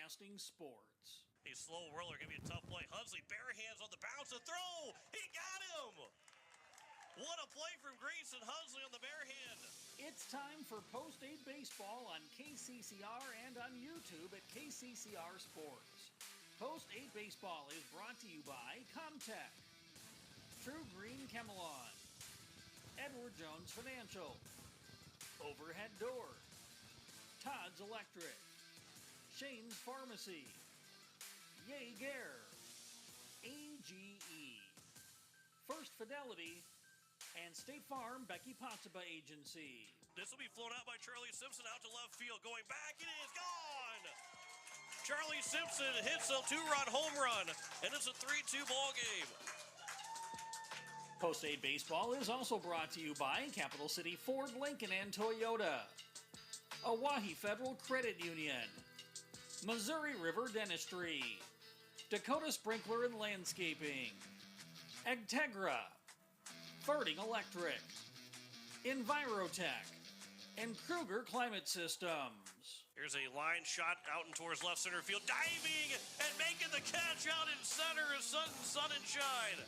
Broadcasting Sports. A slow whirler, going to be a tough play. Hunsley, bare hands on the bounce, a throw. He got him. What a play from Grayson Hunsley on the bare hand. It's time for Post-8 Baseball on KCCR and on YouTube at KCCR Sports. Post-8 Baseball is brought to you by Comtech, True Green Camelon, Edward Jones Financial, Overhead Doors, Todd's Electric, Shane's Pharmacy, Jaeger, AGE, First Fidelity, and State Farm Becky Pottsaba Agency. This will be flown out by Charlie Simpson out to left field. Going back, it is gone! Charlie Simpson hits a two-run home run, and it's a 3-2 ball game. Post-8 Baseball is also brought to you by Capital City Ford, Lincoln, and Toyota, Oahe Federal Credit Union, Missouri River Dentistry, Dakota Sprinkler and Landscaping, Agtegra, Farting Electric, Envirotech, and Kruger Climate Systems. Here's a line shot out and towards left center field. Diving and making the catch out in center is Sun and Shine.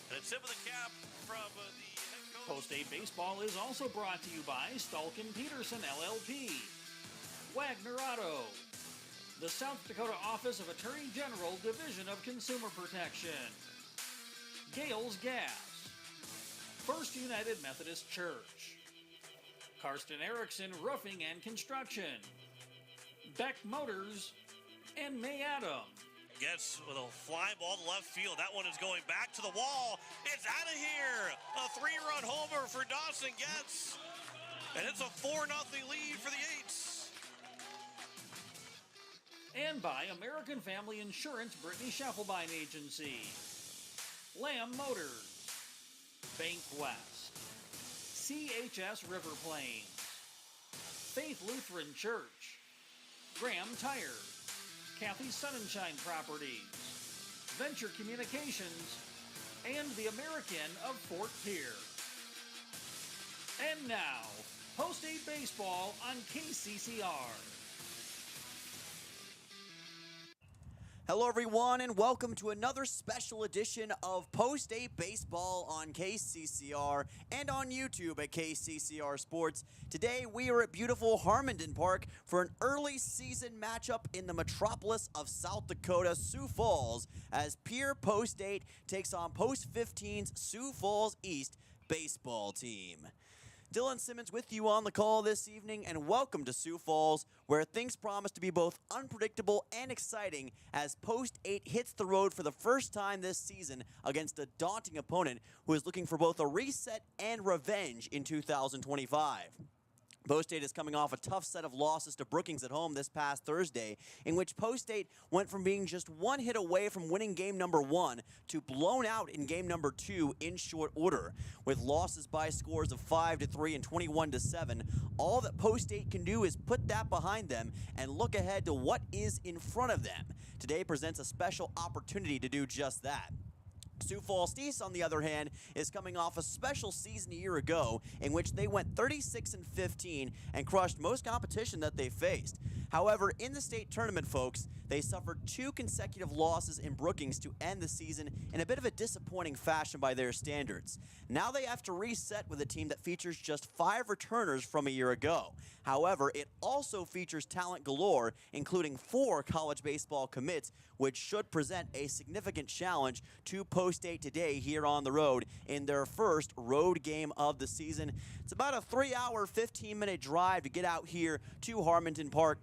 And a tip of the cap from the head coach. Post-8 Baseball is also brought to you by Stalkin Peterson LLP, Wagner Auto, the South Dakota Office of Attorney General, Division of Consumer Protection, Gales Gas, First United Methodist Church, Karsten Erickson Roofing and Construction, Beck Motors, and May Adam. Gets with a fly ball to left field. That one is going back to the wall. It's out of here. A 3-run homer for Dawson Getz. And it's a 4-0 lead for the Eights. And by American Family Insurance Brittany Schaffelbein Agency, Lamb Motors, Bank West, CHS River Plains, Faith Lutheran Church, Graham Tire, Kathy Sunshine Properties, Venture Communications, and the American of Fort Pierre. And now, Post-8 Baseball on KCCR. Hello everyone and welcome to another special edition of Post-8 Baseball on KCCR and on YouTube at KCCR Sports. Today we are at beautiful Harmondon Park for an early season matchup in the metropolis of South Dakota, Sioux Falls, as Pierre Post-8 takes on Post 15's Sioux Falls East baseball team. Dylan Simmons with you on the call this evening, and welcome to Sioux Falls, where things promise to be both unpredictable and exciting as Post 8 hits the road for the first time this season against a daunting opponent who is looking for both a reset and revenge in 2025. Post 8 is coming off a tough set of losses to Brookings at home this past Thursday, in which Post 8 went from being just one hit away from winning game number 1 to blown out in game number 2 in short order. With losses by scores of 5-3 and 21-7, all that Post 8 can do is put that behind them and look ahead to what is in front of them. Today presents a special opportunity to do just that. Sioux Falls East, on the other hand, is coming off a special season a year ago in which they went 36-15 and crushed most competition that they faced. However, in the state tournament, folks, they suffered 2 consecutive losses in Brookings to end the season in a bit of a disappointing fashion by their standards. Now they have to reset with a team that features just 5 returners from a year ago. However, it also features talent galore, including 4 college baseball commits, which should present a significant challenge to Post 8 today here on the road in their first road game of the season. It's about a 3-hour, 15-minute drive to get out here to Harmondon Park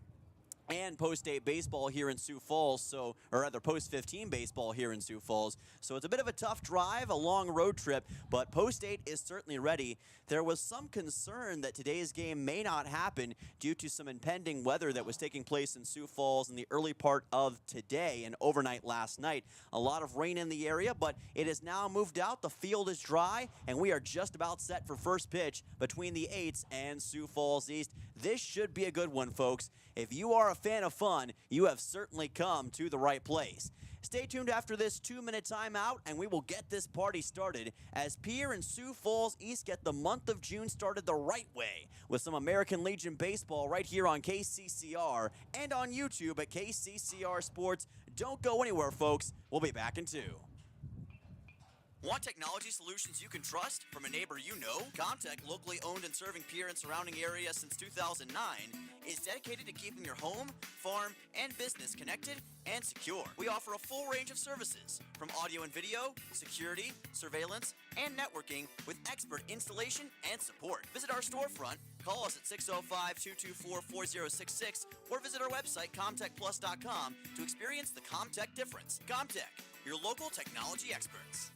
and Post-8 baseball here in Sioux Falls, or rather Post-15 baseball here in Sioux Falls. So it's a bit of a tough drive, a long road trip, but Post-8 is certainly ready. There was some concern that today's game may not happen due to some impending weather that was taking place in Sioux Falls in the early part of today and overnight last night. A lot of rain in the area, but it has now moved out. The field is dry, and we are just about set for first pitch between the Eights and Sioux Falls East. This should be a good one, folks. If you are a fan of fun, you have certainly come to the right place. Stay tuned after this 2-minute timeout, and we will get this party started as Pierre and Sioux Falls East get the month of June started the right way with some American Legion baseball right here on KCCR and on YouTube at KCCR Sports. Don't go anywhere, folks. We'll be back in 2. Want technology solutions you can trust from a neighbor you know? Comtech, locally owned and serving Pierre and surrounding area since 2009, is dedicated to keeping your home, farm, and business connected and secure. We offer a full range of services, from audio and video, security, surveillance, and networking with expert installation and support. Visit our storefront, call us at 605-224-4066, or visit our website, comtechplus.com, to experience the Comtech difference. Comtech, your local technology experts.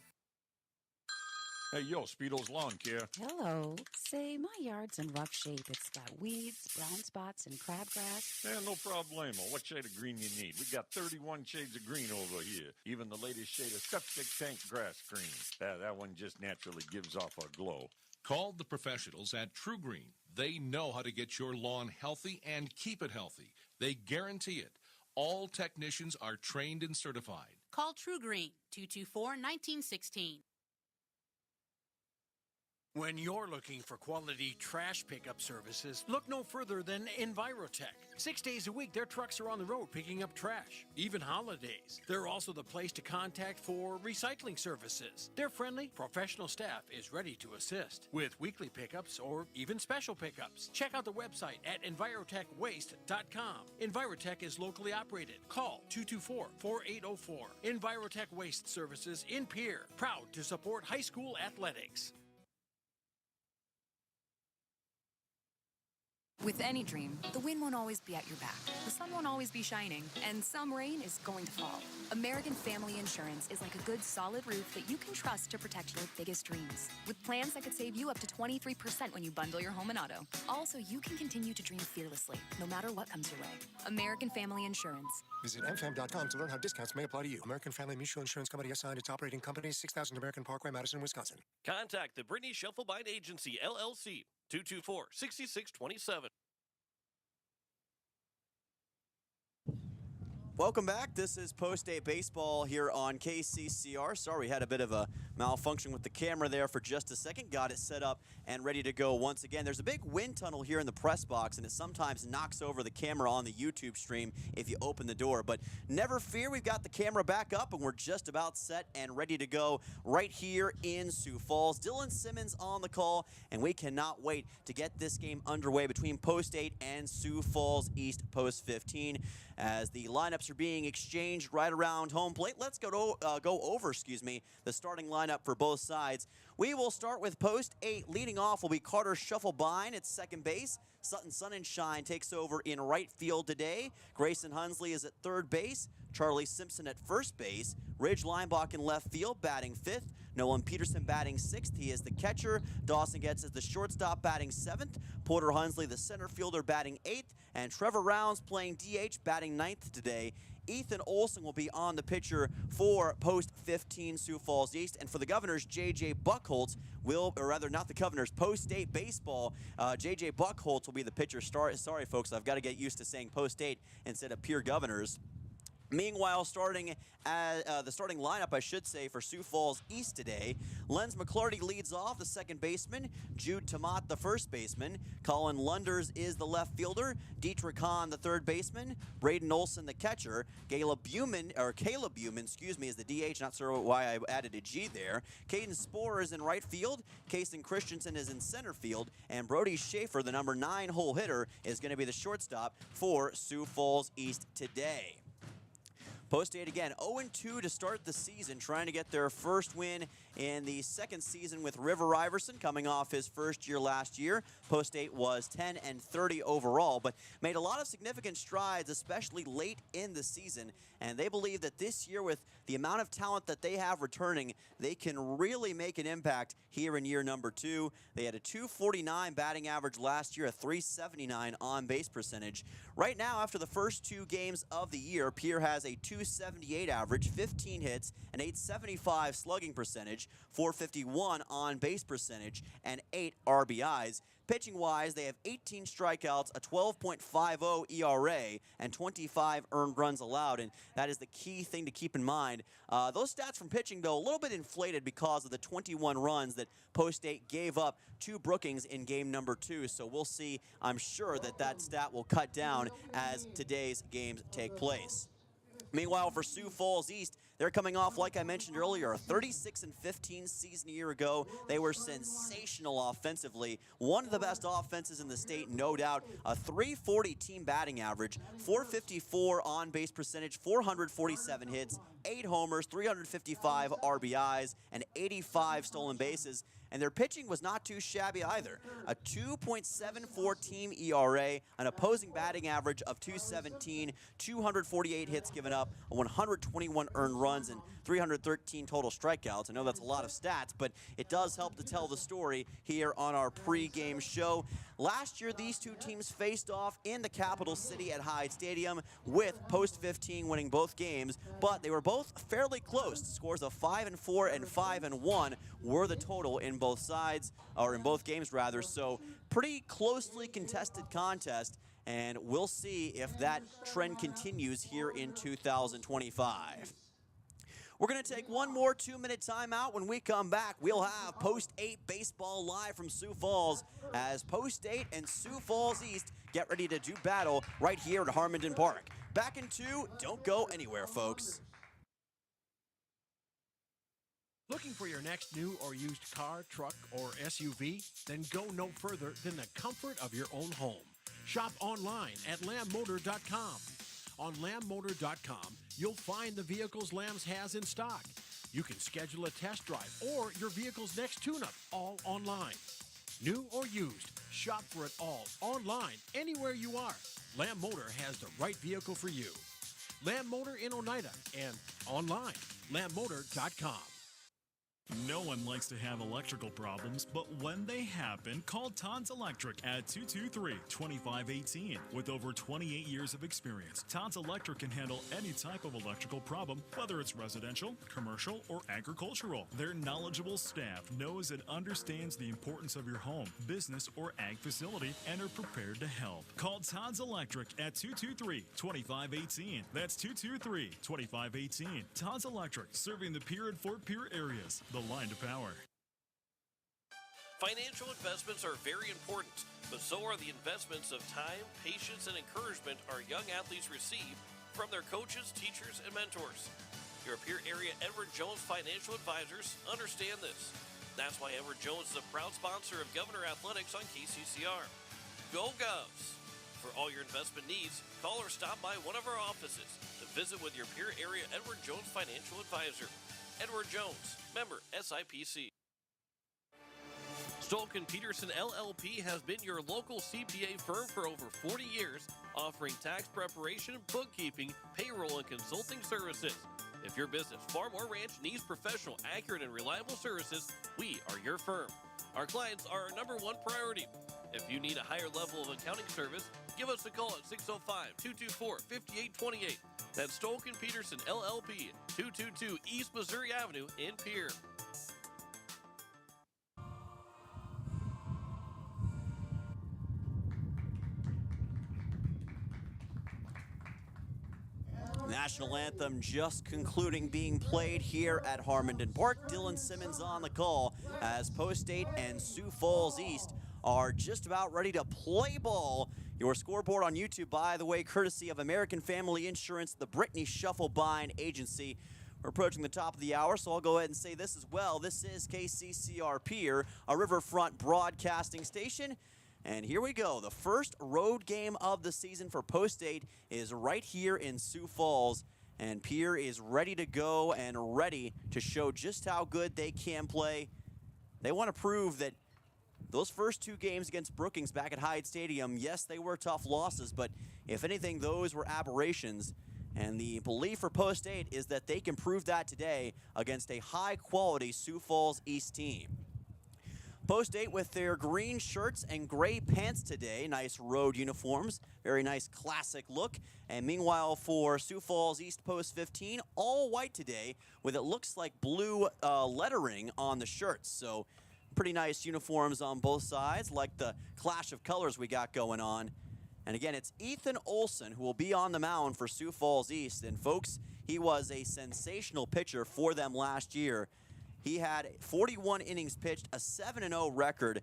Hey, yo, Speedo's Lawn Care. Hello. Say, my yard's in rough shape. It's got weeds, brown spots, and crabgrass. Yeah, no problemo. What shade of green you need? We got 31 shades of green over here. Even the latest shade of septic tank grass green. That one just naturally gives off a glow. Call the professionals at True Green. They know how to get your lawn healthy and keep it healthy. They guarantee it. All technicians are trained and certified. Call True Green, 224-1916. When you're looking for quality trash pickup services, look no further than Envirotech. 6 days a week, their trucks are on the road picking up trash, even holidays. They're also the place to contact for recycling services. Their friendly, professional staff is ready to assist with weekly pickups or even special pickups. Check out the website at envirotechwaste.com. Envirotech is locally operated. Call 224-4804. Envirotech Waste Services in Pierre, proud to support high school athletics. With any dream, the wind won't always be at your back, the sun won't always be shining, and some rain is going to fall. American Family Insurance is like a good, solid roof that you can trust to protect your biggest dreams. With plans that could save you up to 23% when you bundle your home and auto. Also, you can continue to dream fearlessly, no matter what comes your way. American Family Insurance. Visit mfam.com to learn how discounts may apply to you. American Family Mutual Insurance Company assigned its operating company, 6000 American Parkway, Madison, Wisconsin. Contact the Brittany Shufflebind Agency, LLC, 224-6627. Welcome back. This is Post-Day Baseball here on KCCR. Sorry, we had a bit of a malfunction with the camera there for just a second. Got it set up and ready to go once again. There's a big wind tunnel here in the press box, and it sometimes knocks over the camera on the YouTube stream if you open the door. But never fear, we've got the camera back up, and we're just about set and ready to go right here in Sioux Falls. Dylan Simmons on the call, and we cannot wait to get this game underway between Post 8 and Sioux Falls East Post 15. As the lineups are being exchanged right around home plate, let's go over the starting lineup for both sides. We will start with Post 8. Leading off will be Carter Shufflebein at second base. Sutton Sunshine takes over in right field today. Grayson Hunsley is at third base. Charlie Simpson at first base. Ridge Linebach in left field, batting fifth. Nolan Peterson batting sixth. He is the catcher. Dawson Getz is the shortstop, batting seventh. Porter Hunsley, the center fielder, batting eighth. And Trevor Rounds playing DH, batting ninth today. Ethan Olson will be on the pitcher for Post 15 Sioux Falls East. And for the Governors, J.J. Buckholz will, or rather not the Governors, Post 8 Baseball, J.J. Buckholz will be the pitcher. Sorry, folks, I've got to get used to saying Post 8 instead of Pierre Governors. Meanwhile, starting the starting lineup, I should say, for Sioux Falls East today, Lenz McClarty leads off, the second baseman. Jude Tomat, the first baseman. Colin Lunders is the left fielder. Dietrich Hahn, the third baseman. Braden Olson, the catcher. Caleb Buman, is the DH. Not sure why I added a G there. Caden Sporer is in right field. Kason Christensen is in center field. And Brody Schaefer, the number 9 hole hitter, is going to be the shortstop for Sioux Falls East today. Post 8 again, 0-2 to start the season, trying to get their first win in the second season with River Iverson coming off his first year last year. Post 8 was 10-30 overall, but made a lot of significant strides, especially late in the season. And they believe that this year, with the amount of talent that they have returning, they can really make an impact here in year number 2. They had a .249 batting average last year, a .379 on-base percentage. Right now, after the first 2 games of the year, Pierre has a .278 average, 15 hits, an .875 slugging percentage, .451 on-base percentage, and 8 RBIs. Pitching-wise, they have 18 strikeouts, a 12.50 ERA, and 25 earned runs allowed, and that is the key thing to keep in mind. Those stats from pitching, though, a little bit inflated because of the 21 runs that Post State gave up to Brookings in game number 2, so we'll see, I'm sure, that stat will cut down as today's games take place. Meanwhile, for Sioux Falls East, they're coming off, like I mentioned earlier, a 36-15 season a year ago. They were sensational offensively. One of the best offenses in the state, no doubt. A 340 team batting average, 454 on-base percentage, 447 hits, 8 homers, 355 RBIs, and 85 stolen bases. And their pitching was not too shabby either. A 2.74 team ERA, an opposing batting average of 217, 248 hits given up, 121 earned runs, and 313 total strikeouts. I know that's a lot of stats, but it does help to tell the story here on our pregame show. Last year, these two teams faced off in the capital city at Hyde Stadium, with Post 15 winning both games, but they were both fairly close. Scores of 5-4 and 5-1 were the total in both sides, or in both games rather, so pretty closely contested contest, and we'll see if that trend continues here in 2025. We're going to take one more 2-minute timeout. When we come back, we'll have Post 8 baseball live from Sioux Falls as Post 8 and Sioux Falls East get ready to do battle right here at Harmondon Park. Back in 2, don't go anywhere, folks. Looking for your next new or used car, truck, or SUV? Then go no further than the comfort of your own home. Shop online at lambmotor.com. On lambmotor.com, you'll find the vehicles Lambs has in stock. You can schedule a test drive or your vehicle's next tune-up, all online. New or used, shop for it all online, anywhere you are. Lamb Motor has the right vehicle for you. Lamb Motor in Oneida and online, lambmotor.com. No one likes to have electrical problems, but when they happen, call Todd's Electric at 223-2518. With over 28 years of experience, Todd's Electric can handle any type of electrical problem, whether it's residential, commercial, or agricultural. Their knowledgeable staff knows and understands the importance of your home, business, or ag facility and are prepared to help. Call Todd's Electric at 223-2518. That's 223-2518. Todd's Electric, serving the Pierre and Fort Pierre areas. The line to power. Financial investments are very important, but so are the investments of time, patience, and encouragement our young athletes receive from their coaches, teachers, and mentors. Your Pierre area Edward Jones Financial Advisors understand this. That's why Edward Jones is a proud sponsor of Governor Athletics on KCCR. Go Govs! For all your investment needs, call or stop by one of our offices to visit with your Pierre area Edward Jones Financial Advisor. Edward Jones, member SIPC. Stolken Peterson LLP has been your local CPA firm for over 40 years, offering tax preparation, bookkeeping, payroll, and consulting services. If your business, farm, or ranch needs professional, accurate, and reliable services, we are your firm. Our clients are our number one priority. If you need a higher level of accounting service, give us a call at 605-224-5828. That's Stolken Peterson LLP, 222 East Missouri Avenue in Pierre. National anthem just concluding being played here at Harmondon Park. Dylan Simmons on the call as Post 8 and Sioux Falls East are just about ready to play ball. Your scoreboard on YouTube, by the way, courtesy of American Family Insurance, the Brittany Shufflebine Agency. We're approaching the top of the hour, so I'll go ahead and say this as well. This is KCCR Pierre, a Riverfront broadcasting station. And here we go. The first road game of the season for Post 8 is right here in Sioux Falls. And Pierre is ready to go and ready to show just how good they can play. They want to prove that those first 2 games against Brookings back at Hyde Stadium, yes, they were tough losses, but if anything, those were aberrations. And the belief for Post 8 is that they can prove that today against a high-quality Sioux Falls East team. Post 8 with their green shirts and gray pants today. Nice road uniforms. Very nice classic look. And meanwhile for Sioux Falls East Post 15, all white today with it looks like blue lettering on the shirts. So pretty nice uniforms on both sides, like the clash of colors we got going on. And again, it's Ethan Olson who will be on the mound for Sioux Falls East. And folks, he was a sensational pitcher for them last year. He had 41 innings pitched, a 7-0 record,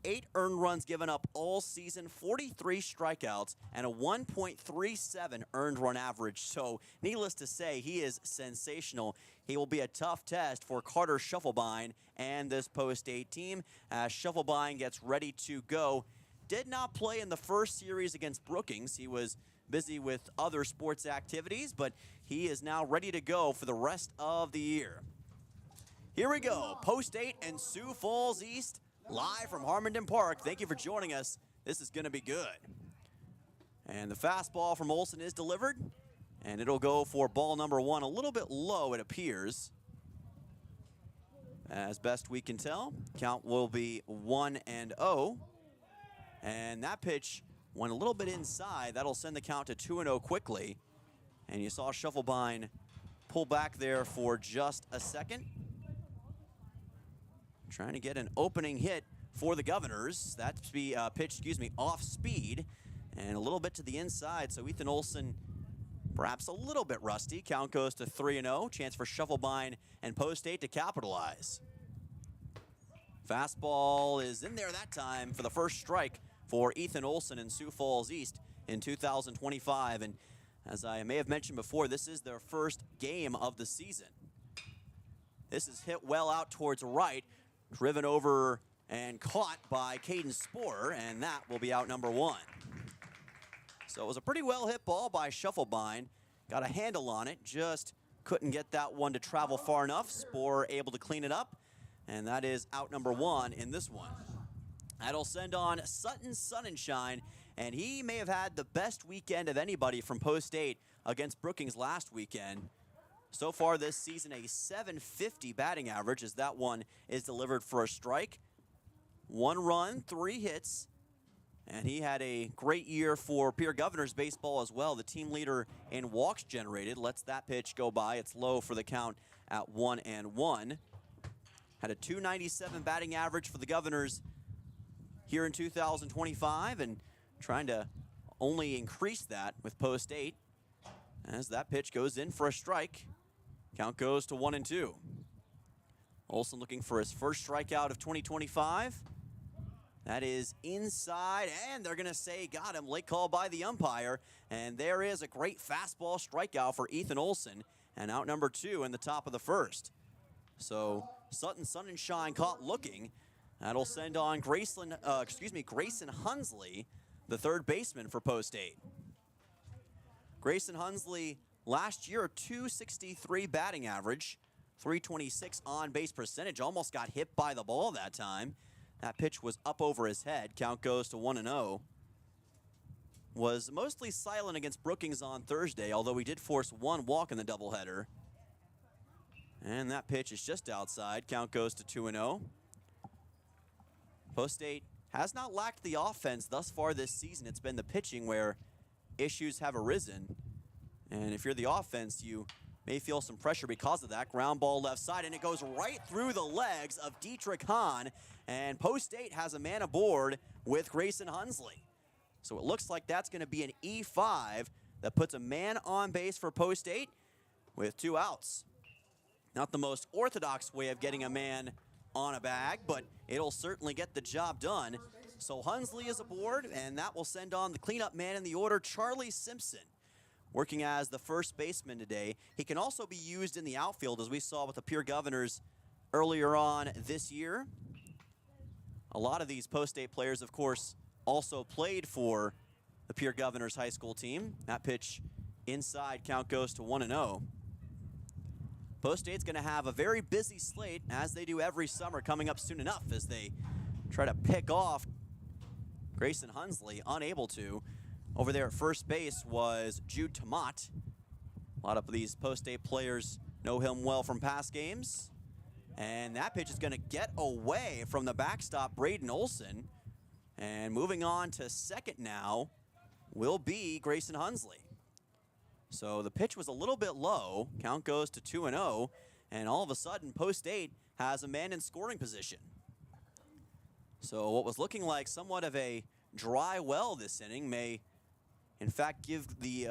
8 earned runs given up all season, 43 strikeouts, and a 1.37 earned run average. So, needless to say, he is sensational. He will be a tough test for Carter Shufflebine and this Post 8 team as Shufflebine gets ready to go. Did not play in the first series against Brookings. He was busy with other sports activities, but he is now ready to go for the rest of the year. Here we go, Post 8 and Sioux Falls East, live from Harmondon Park. Thank you for joining us. This is going to be good. And the fastball from Olson is delivered, and it'll go for ball number 1. A little bit low, it appears. As best we can tell, count will be 1-0. And that pitch went a little bit inside. That'll send the count to 2-0 quickly. And you saw Shufflebine pull back there for just a second. Trying to get an opening hit for the Governors. That's the pitch, off speed and a little bit to the inside. So Ethan Olson perhaps a little bit rusty. Count goes to 3-0. Chance for Shufflebine and Post 8 to capitalize. Fastball is in there that time for the first strike for Ethan Olson in Sioux Falls East in 2025. And as I may have mentioned before, this is their first game of the season. This is hit well out towards right, driven over and caught by Caden Sporer, and that will be out number 1. So it was a pretty well hit ball by Shufflebine. Got a handle on it, just couldn't get that one to travel far enough. Sporer able to clean it up, and that is out number 1 in this one. That'll send on Sutton Sunshine, and he may have had the best weekend of anybody from Post 8 against Brookings last weekend. So far this season, a .750 batting average as that one is delivered for a strike. 1 run, 3 hits, and he had a great year for Pierre Governors baseball as well. The team leader in walks generated. Lets that pitch go by. It's low for the count at 1-1. Had a .297 batting average for the Governors here in 2025, and trying to only increase that with Post 8 as that pitch goes in for a strike. Count goes to 1-2. Olson looking for his first strikeout of 2025. That is inside, and they're going to say got him. Late call by the umpire, and there is a great fastball strikeout for Ethan Olson, and out number 2 in the top of the first. So Sutton Sunshine caught looking. That'll send on Grayson Hunsley, the third baseman for Post 8. Grayson Hunsley last year, a .263 batting average, .326 on-base percentage. Almost got hit by the ball that time. That pitch was up over his head. Count goes to 1-0. Was mostly silent against Brookings on Thursday, although he did force 1 walk in the doubleheader. And that pitch is just outside. Count goes to 2-0. Post 8 has not lacked the offense thus far this season. It's been the pitching where issues have arisen. And if you're the offense, you may feel some pressure because of that. Ground ball left side, and it goes right through the legs of Dietrich Hahn. And Post 8 has a man aboard with Grayson Hunsley. So it looks like that's going to be an E5 that puts a man on base for Post 8 with 2 outs. Not the most orthodox way of getting a man on a bag, but it'll certainly get the job done. So Hunsley is aboard, and that will send on the cleanup man in the order, Charlie Simpson, working as the first baseman today. He can also be used in the outfield, as we saw with the Pierre Governors earlier on this year. A lot of these Post 8 players, of course, also played for the Pierre Governors high school team. That pitch inside, count goes to 1-0. Post 8's going to have a very busy slate, as they do every summer, coming up soon enough as they try to pick off Grayson Hunsley, unable to. Over there at first base was Jude Tomat. A lot of these Post 8 players know him well from past games. And that pitch is going to get away from the backstop, Braden Olson. And moving on to second now will be Grayson Hunsley. So the pitch was a little bit low. Count goes to 2-0. And all of a sudden, Post 8 has a man in scoring position. So what was looking like somewhat of a dry well this inning may, in fact, give the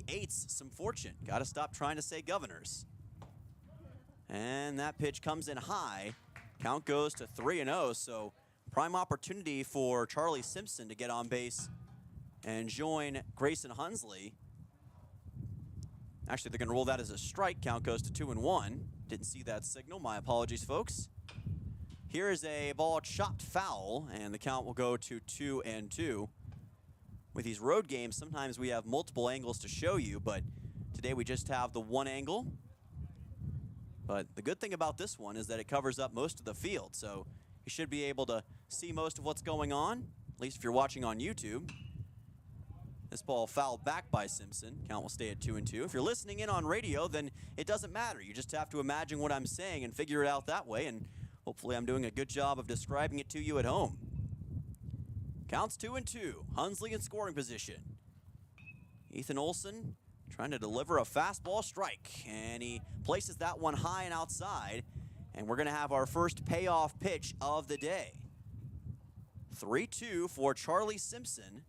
eights some fortune. Got to stop trying to say Governors. And that pitch comes in high. Count goes to 3-0, so prime opportunity for Charlie Simpson to get on base and join Grayson Hunsley. Actually, they're going to rule that as a strike. Count goes to 2-1. Didn't see that signal. My apologies, folks. Here is a ball chopped foul, and the count will go to 2-2. With these road games, sometimes we have multiple angles to show you, but today we just have the one angle. But the good thing about this one is that it covers up most of the field, so you should be able to see most of what's going on, at least if you're watching on YouTube. This ball fouled back by Simpson. Count will stay at 2-2. If you're listening in on radio, then it doesn't matter. You just have to imagine what I'm saying and figure it out that way, and hopefully I'm doing a good job of describing it to you at home. Counts 2-2. Hunsley in scoring position. Ethan Olson trying to deliver a fastball strike, and he places that one high and outside, and we're going to have our first payoff pitch of the day. 3-2 for Charlie Simpson,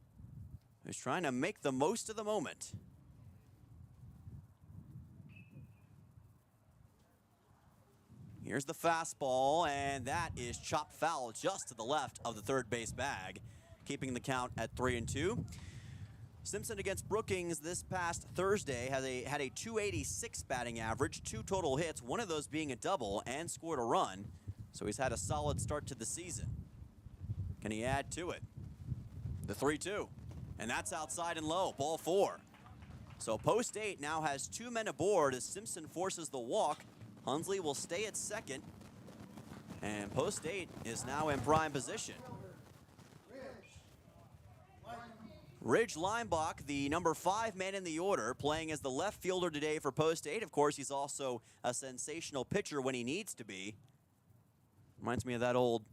who's trying to make the most of the moment. Here's the fastball, and that is chopped foul just to the left of the third base bag, keeping the count at 3-2. Simpson against Brookings this past Thursday had a 286 batting average, 2 total hits, one of those being a double, and scored a run. So he's had a solid start to the season. Can he add to it? The 3-2. And that's outside and low, ball 4. So post 8 now has 2 men aboard as Simpson forces the walk. Hunsley will stay at second. And post 8 is now in prime position. Ridge Limbach, the number 5 man in the order, playing as the left fielder today for post 8. Of course, he's also a sensational pitcher when he needs to be. Reminds me of that old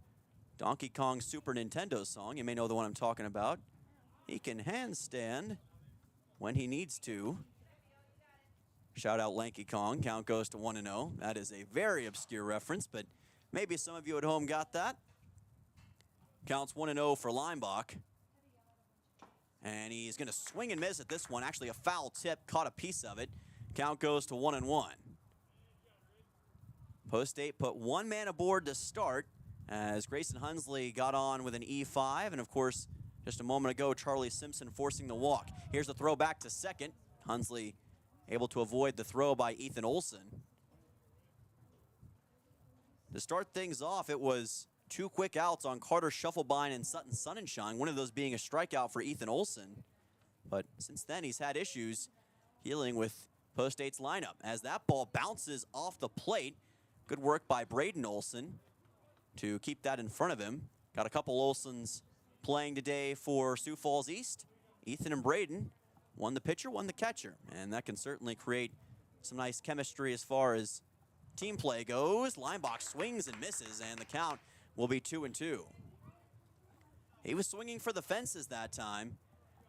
Donkey Kong Super Nintendo song. You may know the one I'm talking about. He can handstand when he needs to. Shout out Lanky Kong. Count goes to 1-0. That is a very obscure reference, but maybe some of you at home got that. Counts 1-0 for Limbach. And he's going to swing and miss at this one. Actually, a foul tip caught a piece of it. Count goes to 1-1. Post 8 put 1 man aboard to start as Grayson Hunsley got on with an E5. And, of course, just a moment ago, Charlie Simpson forcing the walk. Here's a throw back to second. Hunsley able to avoid the throw by Ethan Olson. To start things off, it was 2 quick outs on Carter Shufflebine and Sutton Sonnenschein, one of those being a strikeout for Ethan Olson. But since then, he's had issues dealing with post 8's lineup as that ball bounces off the plate. Good work by Braden Olson to keep that in front of him. Got a couple Olsons playing today for Sioux Falls East. Ethan and Braden, one the pitcher, one the catcher, and that can certainly create some nice chemistry as far as team play goes. Limbach swings and misses, and the count will be 2-2. He was swinging for the fences that time.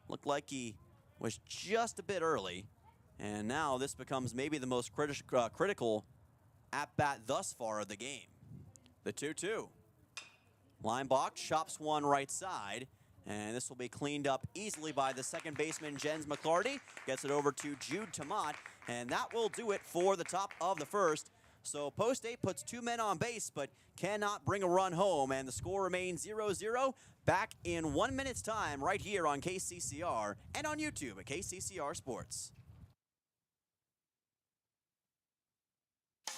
Looked like he was just a bit early. And now this becomes maybe the most critical at-bat thus far of the game. The 2-2. Limbach chops one right side. And this will be cleaned up easily by the second baseman, Jens McClarty. Gets it over to Jude Tomat. And that will do it for the top of the first. So post 8 puts 2 men on base, but cannot bring a run home, and the score remains 0-0. Back in 1 minute's time right here on KCCR and on YouTube at KCCR Sports.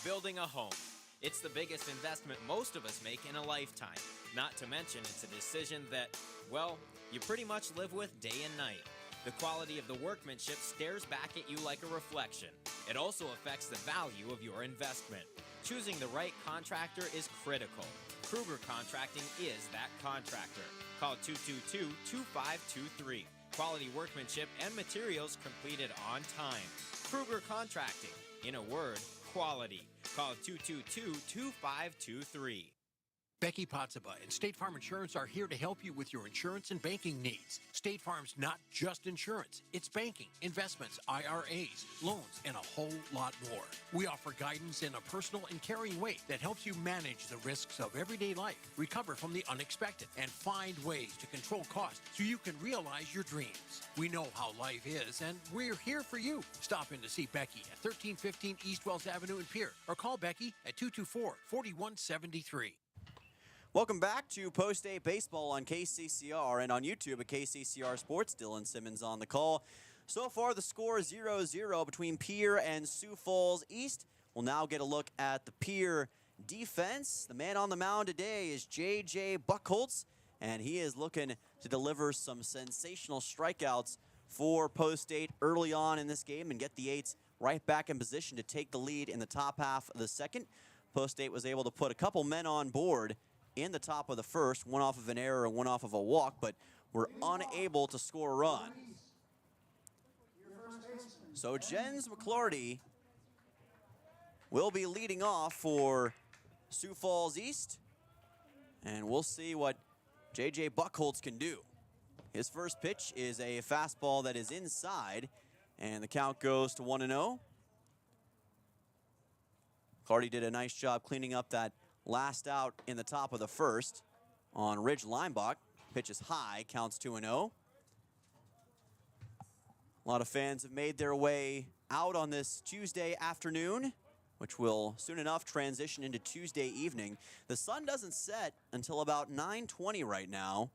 Building a home. It's the biggest investment most of us make in a lifetime. Not to mention it's a decision that, well, you pretty much live with day and night. The quality of the workmanship stares back at you like a reflection. It also affects the value of your investment. Choosing the right contractor is critical. Kruger Contracting is that contractor. Call 222-2523. Quality workmanship and materials completed on time. Kruger Contracting. In a word, quality. Call 222-2523. Becky Potsaba and State Farm Insurance are here to help you with your insurance and banking needs. State Farm's not just insurance. It's banking, investments, IRAs, loans, and a whole lot more. We offer guidance in a personal and caring way that helps you manage the risks of everyday life, recover from the unexpected, and find ways to control costs so you can realize your dreams. We know how life is, and we're here for you. Stop in to see Becky at 1315 East Wells Avenue in Pierre, or call Becky at 224-4173. Welcome back to Post 8 Baseball on KCCR and on YouTube at KCCR Sports. Dylan Simmons on the call. So far, the score is 0-0 between Pierre and Sioux Falls East. We'll now get a look at the Pierre defense. The man on the mound today is J.J. Buchholz, and he is looking to deliver some sensational strikeouts for Post 8 early on in this game and get the Eights right back in position to take the lead in the top half of the second. Post 8 was able to put a couple men on board in the top of the first, one off of an error and one off of a walk, but were unable to score a run. So Jens McClarty will be leading off for Sioux Falls East, and we'll see what J.J. Buchholz can do. His first pitch is a fastball that is inside, and the count goes to 1-0. McClarty did a nice job cleaning up that last out in the top of the first on Ridge Lineback. Pitch is high, counts 2-0. A lot of fans have made their way out on this Tuesday afternoon, which will soon enough transition into Tuesday evening. The sun doesn't set until about 9:20 right now,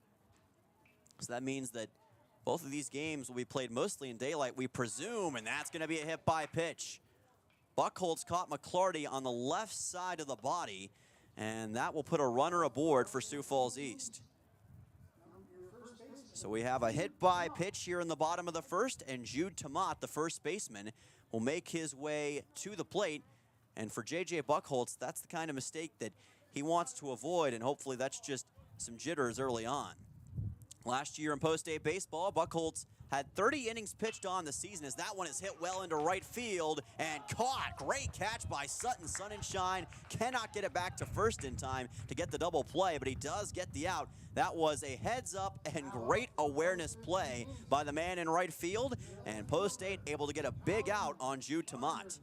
so that means that both of these games will be played mostly in daylight, we presume, and that's going to be a hit by pitch. Buchholz caught McClarty on the left side of the body, and that will put a runner aboard for Sioux Falls East. So we have a hit by pitch here in the bottom of the first, and Jude Tomat, the first baseman, will make his way to the plate. And for J.J. Buchholz, that's the kind of mistake that he wants to avoid, and hopefully that's just some jitters early on. Last year in Post-8 baseball, Buchholz had 30 innings pitched on the season as that one is hit well into right field and caught. Great catch by Sutton Sunshine. Cannot get it back to first in time to get the double play, but he does get the out. That was a heads up and great awareness play by the man in right field, and Post-8 able to get a big out on Jude Tomat.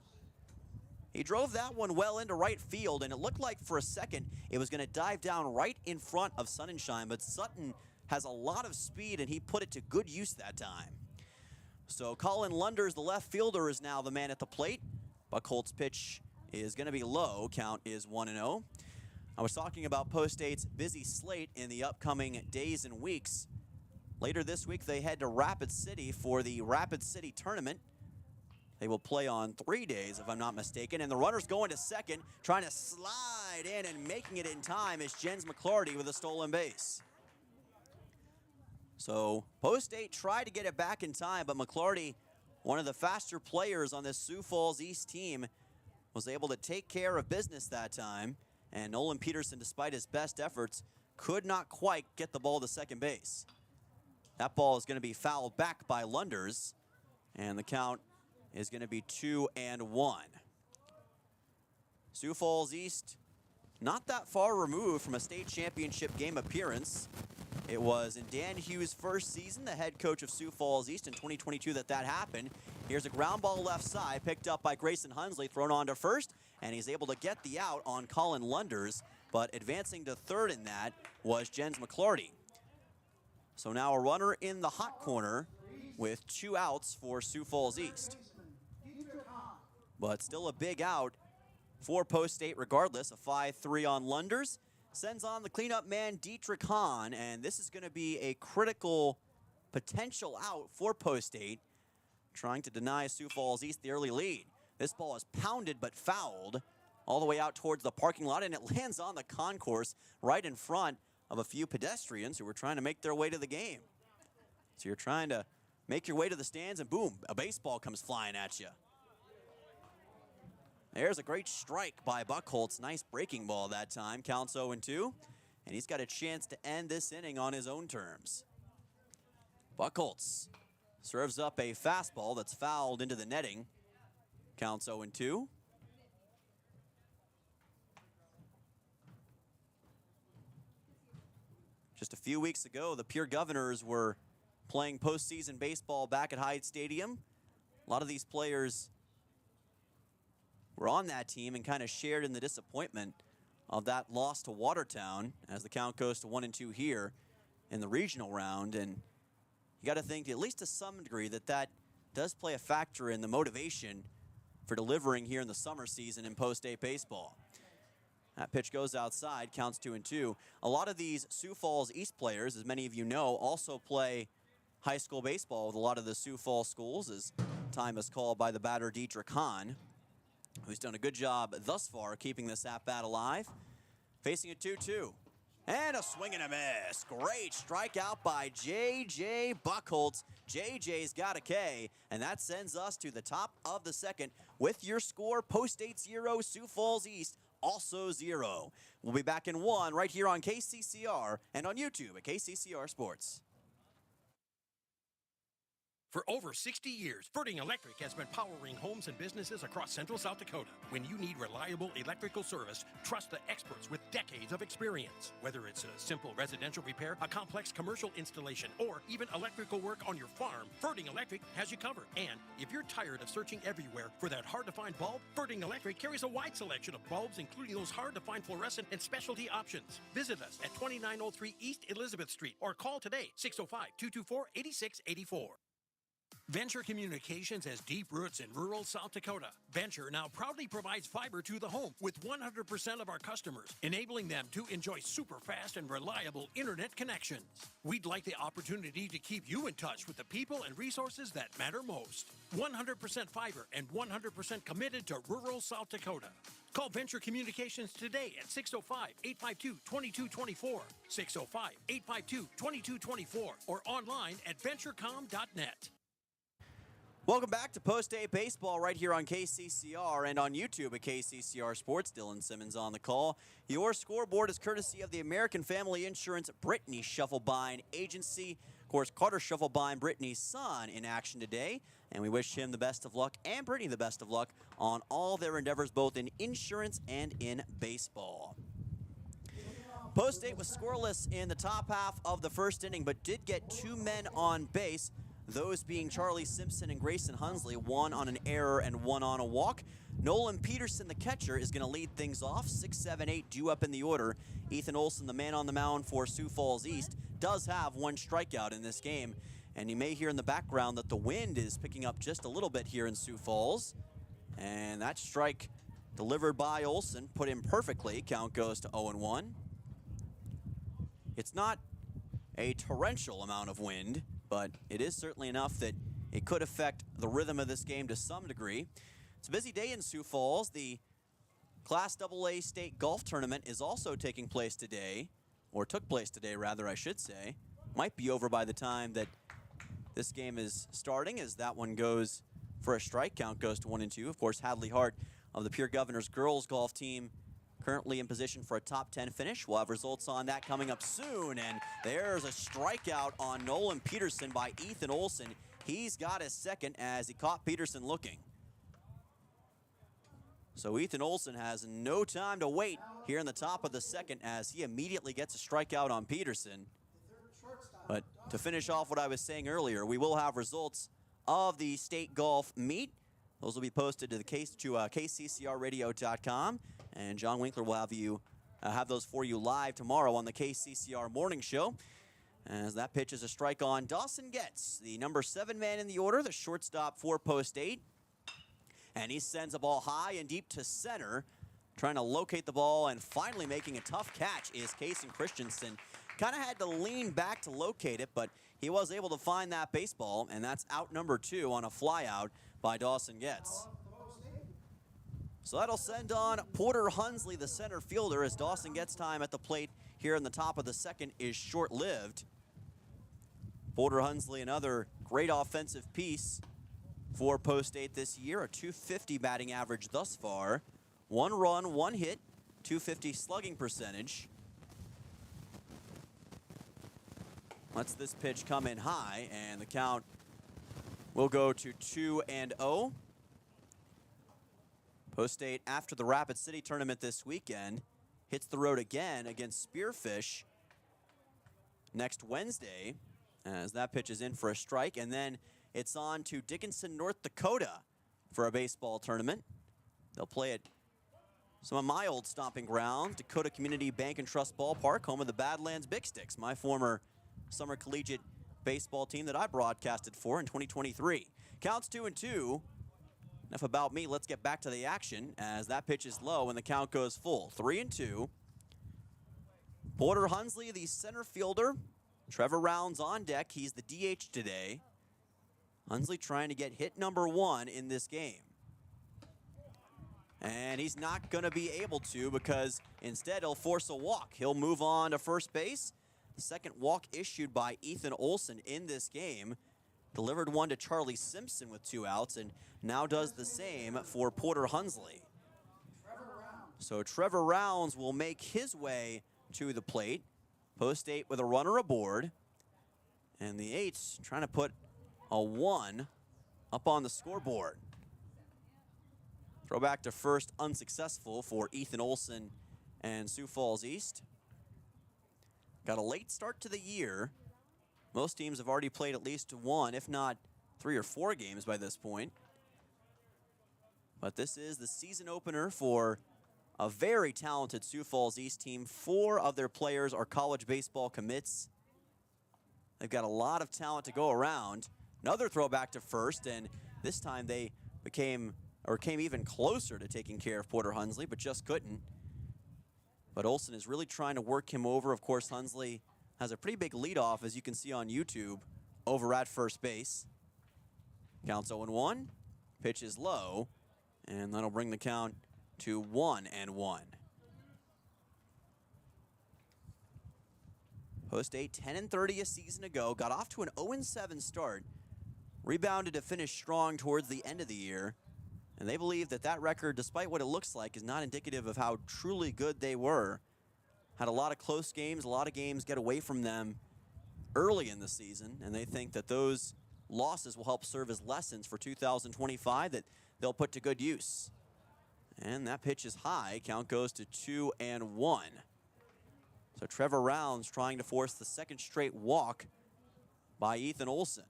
He drove that one well into right field, and it looked like for a second it was going to dive down right in front of Sunshine, but Sutton has a lot of speed, and he put it to good use that time. So Colin Lunders, the left fielder, is now the man at the plate. Buchholz's pitch is going to be low. Count is 1-0. I was talking about Post-8's busy slate in the upcoming days and weeks. Later this week, they head to Rapid City for the Rapid City Tournament. They will play on 3 days, if I'm not mistaken. And the runner's going to second, trying to slide in and making it in time is Jens McClarty with a stolen base. So Post-8 tried to get it back in time, but McClarty, one of the faster players on this Sioux Falls East team, was able to take care of business that time. And Nolan Peterson, despite his best efforts, could not quite get the ball to second base. That ball is going to be fouled back by Lunders, and the count is going to be 2-1. Sioux Falls East, not that far removed from a state championship game appearance. It was in Dan Hughes' first season, the head coach of Sioux Falls East in 2022, that happened. Here's a ground ball left side, picked up by Grayson Hunsley, thrown on to first, and he's able to get the out on Colin Lunders, but advancing to third in that was Jens McClarty. So now a runner in the hot corner with 2 outs for Sioux Falls East. But still a big out for Post-8 regardless, a 5-3 on Lunders. Sends on the cleanup man, Dietrich Hahn, and this is going to be a critical potential out for Post-8, trying to deny Sioux Falls East the early lead. This ball is pounded but fouled all the way out towards the parking lot, and it lands on the concourse right in front of a few pedestrians who were trying to make their way to the game. So you're trying to make your way to the stands, and boom, a baseball comes flying at you. There's a great strike by Buchholz. Nice breaking ball that time. Counts 0-2. And he's got a chance to end this inning on his own terms. Buchholz serves up a fastball that's fouled into the netting. Counts 0-2. Just a few weeks ago, the Pierre Governors were playing postseason baseball back at Hyde Stadium. A lot of these players were on that team and kind of shared in the disappointment of that loss to Watertown as the count goes to 1-2 here in the regional round. And you got to think, at least to some degree, that does play a factor in the motivation for delivering here in the summer season in post-state baseball. That pitch goes outside, counts 2-2. A lot of these Sioux Falls East players, as many of you know, also play high school baseball with a lot of the Sioux Falls schools, as time is called by the batter Dietrich Hahn, who's done a good job thus far keeping this at-bat alive. Facing a 2-2. And a swing and a miss. Great strikeout by J.J. Buckholtz. J.J.'s got a K, and that sends us to the top of the second with your score, Post-State 0, Sioux Falls East also 0. We'll be back in 1 right here on KCCR and on YouTube at KCCR Sports. For over 60 years, Ferding Electric has been powering homes and businesses across central South Dakota. When you need reliable electrical service, trust the experts with decades of experience. Whether it's a simple residential repair, a complex commercial installation, or even electrical work on your farm, Ferding Electric has you covered. And if you're tired of searching everywhere for that hard-to-find bulb, Ferding Electric carries a wide selection of bulbs, including those hard-to-find fluorescent and specialty options. Visit us at 2903 East Elizabeth Street or call today, 605-224-8684. Venture Communications has deep roots in rural South Dakota. Venture now proudly provides fiber to the home with 100% of our customers, enabling them to enjoy super fast and reliable internet connections. We'd like the opportunity to keep you in touch with the people and resources that matter most. 100% fiber and 100% committed to rural South Dakota. Call Venture Communications today at 605-852-2224, 605-852-2224, or online at venturecom.net. Welcome back to Post-State Baseball right here on KCCR and on YouTube at KCCR Sports. Dylan Simmons on the call. Your scoreboard is courtesy of the American Family Insurance Brittany Shufflebine Agency. Of course, Carter Shufflebine, Brittany's son, in action today. And we wish him the best of luck and Brittany the best of luck on all their endeavors, both in insurance and in baseball. Post-State was scoreless in the top half of the first inning, but did get 2 men on base. Those being Charlie Simpson and Grayson Hunsley, 1 on an error and 1 on a walk. Nolan Peterson, the catcher, is going to lead things off. 6, 7, 8 due up in the order. Ethan Olson, the man on the mound for Sioux Falls East, does have 1 strikeout in this game. And you may hear in the background that the wind is picking up just a little bit here in Sioux Falls. And that strike delivered by Olson put him perfectly. Count goes to 0-1. It's not a torrential amount of wind, but it is certainly enough that it could affect the rhythm of this game to some degree. It's a busy day in Sioux Falls. The Class AA State Golf Tournament is also taking place today, or took place today, rather, I should say. Might be over by the time that this game is starting, as that one goes for a strike. Count goes to 1-2. Of course, Hadley Hart of the Pierre Governors girls golf team currently in position for a top 10 finish. We'll have results on that coming up soon. And there's a strikeout on Nolan Peterson by Ethan Olson. He's got his second as he caught Peterson looking. So Ethan Olson has no time to wait here in the top of the second as he immediately gets a strikeout on Peterson. But to finish off what I was saying earlier, we will have results of the state golf meet. Those will be posted to KCCRradio.com. And John Winkler will have those for you live tomorrow on the KCCR Morning Show. As that pitch is a strike on Dawson Getz, the number 7 man in the order, the shortstop for Post-State. And he sends a ball high and deep to center, trying to locate the ball, and finally making a tough catch is Kason Christensen. Kind of had to lean back to locate it, but he was able to find that baseball, and that's out number 2 on a flyout by Dawson Getz. So that'll send on Porter Hunsley, the center fielder, as Dawson Getz time at the plate here in the top of the second is short-lived. Porter Hunsley, another great offensive piece for Post-State this year, a .250 batting average thus far. 1 run, 1 hit, .250 slugging percentage. Lets this pitch come in high, and the count will go to 2-0. Post-State, after the Rapid City tournament this weekend, hits the road again against Spearfish next Wednesday, as that pitch is in for a strike. And then it's on to Dickinson, North Dakota for a baseball tournament. They'll play at some of my old stomping grounds, Dakota Community Bank and Trust Ballpark, home of the Badlands Big Sticks, my former summer collegiate baseball team that I broadcasted for in 2023. Counts 2-2. Enough about me. Let's get back to the action as that pitch is low and the count goes full. 3-2. Porter Hunsley, the center fielder. Trevor Rounds on deck. He's the DH today. Hunsley trying to get hit number 1 in this game. And he's not going to be able to because instead he'll force a walk. He'll move on to first base. The second walk issued by Ethan Olson in this game. Delivered one to Charlie Simpson with 2 outs and now does the same for Porter Hunsley. So Trevor Rounds will make his way to the plate. Post 8 with a runner aboard. And the 8s trying to put a 1 up on the scoreboard. Throw back to first unsuccessful for Ethan Olson and Sioux Falls East. Got a late start to the year. Most teams have already played at least 1, if not 3 or 4 games by this point. But this is the season opener for a very talented Sioux Falls East team. 4 of their players are college baseball commits. They've got a lot of talent to go around. Another throwback to first, and this time they came even closer to taking care of Porter Hunsley, but just couldn't. But Olson is really trying to work him over. Of course, Hunsley has a pretty big leadoff, as you can see on YouTube, over at first base. Counts 0-1. Pitch is low, and that'll bring the count to 1-1. Post 8, 10-30 a season ago. Got off to an 0-7 start. Rebounded to finish strong towards the end of the year. And they believe that that record, despite what it looks like, is not indicative of how truly good they were. Had a lot of close games, a lot of games get away from them early in the season, and they think that those losses will help serve as lessons for 2025 that they'll put to good use. And that pitch is high. Count goes to 2-1. So Trevor Rounds trying to force the second straight walk by Ethan Olson.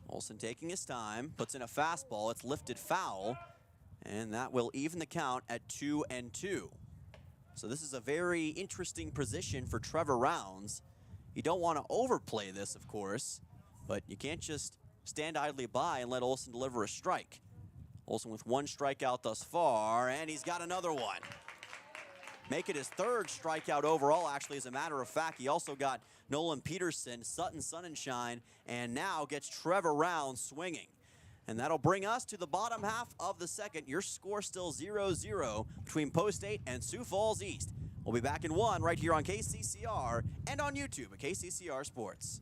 Olson taking his time, puts in a fastball. It's lifted foul, and that will even the count at 2-2. So this is a very interesting position for Trevor Rounds. You don't want to overplay this, of course, but you can't just stand idly by and let Olson deliver a strike. Olson with 1 strikeout thus far, and he's got another one. Make it his 3rd strikeout overall, actually, as a matter of fact. He also got Nolan Peterson, Sutton Sonnenschein, and now gets Trevor Rounds swinging. And that'll bring us to the bottom half of the second. Your score still 0-0 between Post 8 and Sioux Falls East. We'll be back in 1 right here on KCCR and on YouTube at KCCR Sports.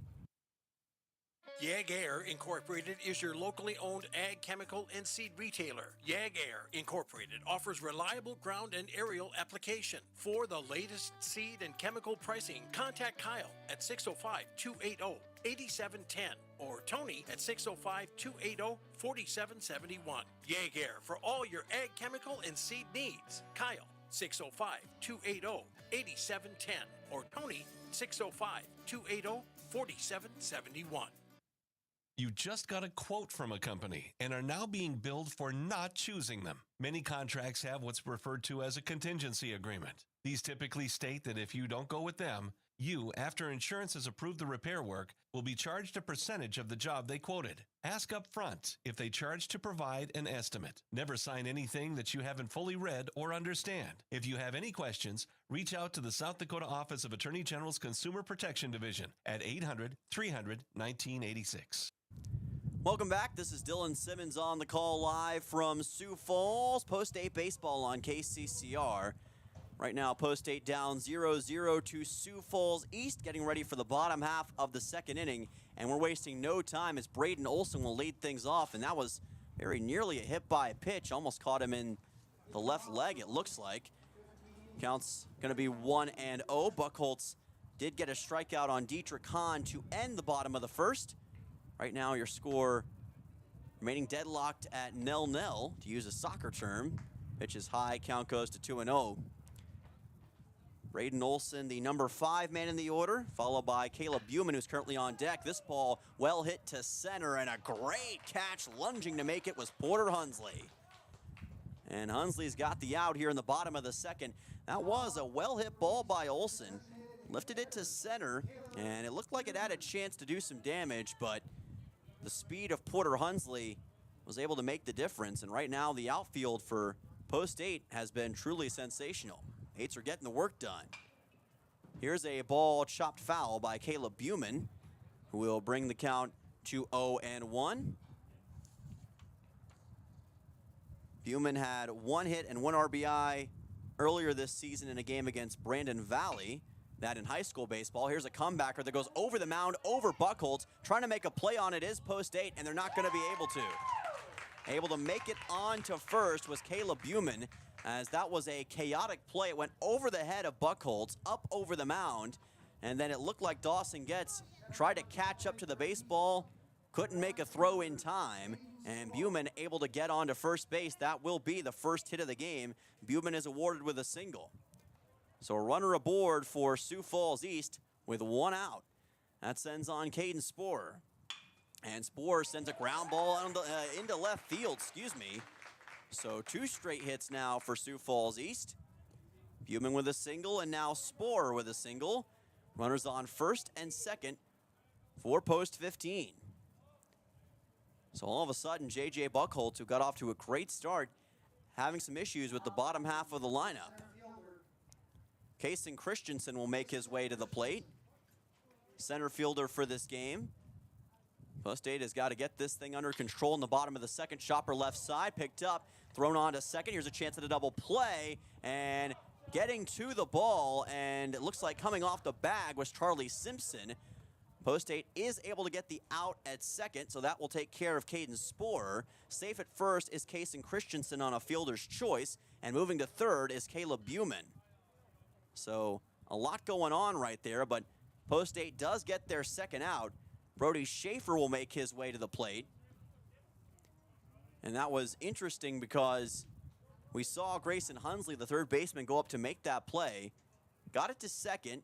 YAG Air Incorporated is your locally owned ag chemical and seed retailer. YAG Air Incorporated offers reliable ground and aerial application. For the latest seed and chemical pricing, contact Kyle at 605-280-8710 or Tony at 605-280-4771. YAG Air for all your ag chemical and seed needs. Kyle 605-280-8710 or Tony 605-280-4771. You just got a quote from a company and are now being billed for not choosing them. Many contracts have what's referred to as a contingency agreement. These typically state that if you don't go with them, you, after insurance has approved the repair work, will be charged a percentage of the job they quoted. Ask up front if they charge to provide an estimate. Never sign anything that you haven't fully read or understand. If you have any questions, reach out to the South Dakota Office of Attorney General's Consumer Protection Division at 800-300-1986. Welcome back. This is Dylan Simmons on the call live from Sioux Falls. Post 8 baseball on KCCR. Right now, Post 8 down 0-0 to Sioux Falls East, getting ready for the bottom half of the second inning. And we're wasting no time as Braden Olson will lead things off. And that was very nearly a hit by a pitch. Almost caught him in the left leg, it looks like. Count's going to be 1-0. Buckholz did get a strikeout on Dietrich Hahn to end the bottom of the first. Right now, your score remaining deadlocked at 0-0, to use a soccer term. Pitch is high, count goes to 2-0. Braden Olson, the number 5 man in the order, followed by Caleb Buman, who's currently on deck. This ball well hit to center, and a great catch lunging to make it was Porter Hunsley. And Hunsley's got the out here in the bottom of the second. That was a well-hit ball by Olson. Lifted it to center, and it looked like it had a chance to do some damage, but the speed of Porter Hunsley was able to make the difference. And right now, the outfield for Post 8 has been truly sensational. Eights are getting the work done. Here's a ball chopped foul by Caleb Buman, who will bring the count to 0-1. Buman had 1 hit and 1 RBI earlier this season in a game against Brandon Valley. That in high school baseball. Here's a comebacker that goes over the mound, over Buckholz. Trying to make a play on it is Post 8, and they're not going to be able to. Able to make it on to first was Caleb Buman, as that was a chaotic play. It went over the head of Buckholz, up over the mound, and then it looked like Dawson Getz tried to catch up to the baseball, couldn't make a throw in time, and Buman able to get on to first base. That will be the first hit of the game. Buman is awarded with a single. So a runner aboard for Sioux Falls East with 1 out. That sends on Caden Sporer. And Sporer sends a ground ball into left field, So 2 straight hits now for Sioux Falls East. Buman with a single, and now Sporer with a single. Runners on first and second for Post 15. So all of a sudden, J.J. Buckholz, who got off to a great start, having some issues with the bottom half of the lineup. Kason Christensen will make his way to the plate. Center fielder for this game. Post 8 has got to get this thing under control in the bottom of the second. Chopper left side, picked up, thrown on to second. Here's a chance at a double play, and getting to the ball, and it looks like coming off the bag was Charlie Simpson. Post 8 is able to get the out at second, so that will take care of Caden Sporer. Safe at first is Kason Christensen on a fielder's choice, and moving to third is Caleb Buman. So a lot going on right there, but Post 8 does get their second out. Brody Schaefer will make his way to the plate. And that was interesting because we saw Grayson Hunsley, the third baseman, go up to make that play. Got it to second.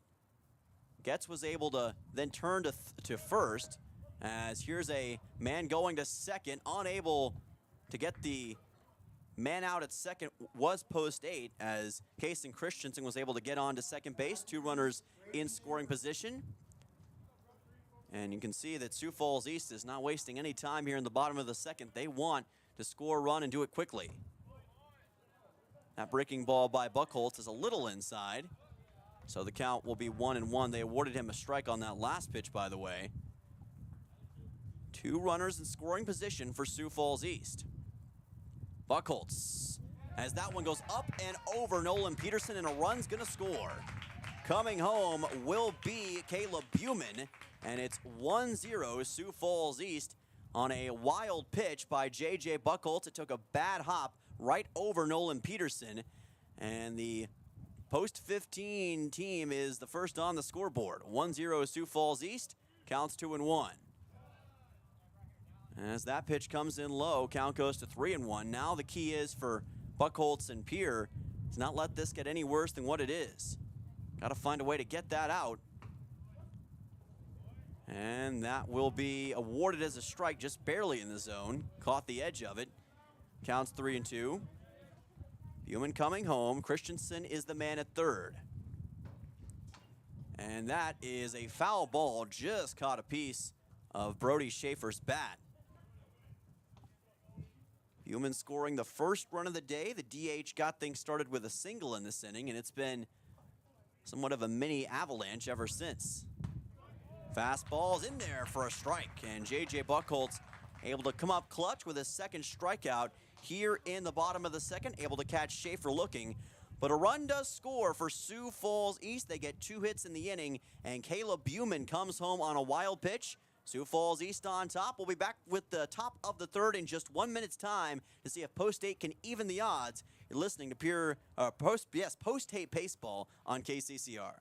Getz was able to then turn to first, as here's a man going to second, unable to get the man out at second was Post 8, as Kason Christensen was able to get on to second base. 2 runners in scoring position. And you can see that Sioux Falls East is not wasting any time here in the bottom of the second. They want to score a run and do it quickly. That breaking ball by Buckholz is a little inside, so the count will be 1-1. They awarded him a strike on that last pitch, by the way. 2 runners in scoring position for Sioux Falls East. Buckholz, as that one goes up and over Nolan Peterson, and a run's gonna score. Coming home will be Caleb Buman, and it's 1-0 Sioux Falls East on a wild pitch by J.J. Buckholz. It took a bad hop right over Nolan Peterson, and the Post 15 team is the first on the scoreboard. 1-0 Sioux Falls East, counts 2-1. As that pitch comes in low, count goes to 3-1. Now the key is for Buckholz and Pierre to not let this get any worse than what it is. Got to find a way to get that out. And that will be awarded as a strike, just barely in the zone. Caught the edge of it. Counts 3-2. Buman coming home. Christensen is the man at third. And that is a foul ball. Just caught a piece of Brody Schaefer's bat. Buman scoring the first run of the day. The DH got things started with a single in this inning, and it's been somewhat of a mini avalanche ever since. Fastball's in there for a strike, and J.J. Buckholz able to come up clutch with his second strikeout here in the bottom of the second, able to catch Schaefer looking. But a run does score for Sioux Falls East. They get 2 hits in the inning, and Caleb Buman comes home on a wild pitch. Sioux Falls East on top. We'll be back with the top of the third in just 1 minute's time to see if Post 8 can even the odds. You're listening to Post 8 Baseball on KCCR.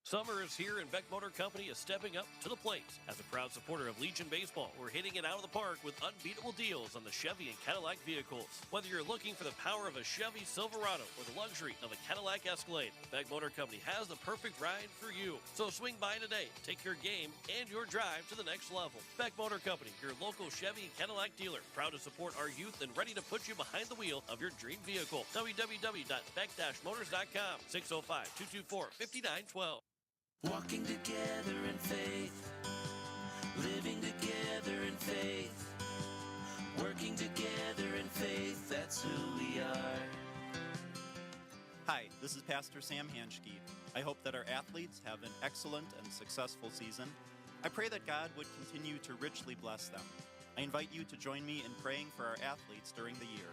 Summer is here and Beck Motor Company is stepping up to the plate. As a proud supporter of Legion Baseball, we're hitting it out of the park with unbeatable deals on the Chevy and Cadillac vehicles. Whether you're looking for the power of a Chevy Silverado or the luxury of a Cadillac Escalade, Beck Motor Company has the perfect ride for you. So swing by today, take your game and your drive to the next level. Beck Motor Company, your local Chevy and Cadillac dealer, proud to support our youth and ready to put you behind the wheel of your dream vehicle. www.beck-motors.com, 605-224-5912. Walking together in faith, living together in faith, working together in faith, that's who we are. Hi, this is Pastor Sam Hanschke. I hope that our athletes have an excellent and successful season. I pray that God would continue to richly bless them. I invite you to join me in praying for our athletes during the year.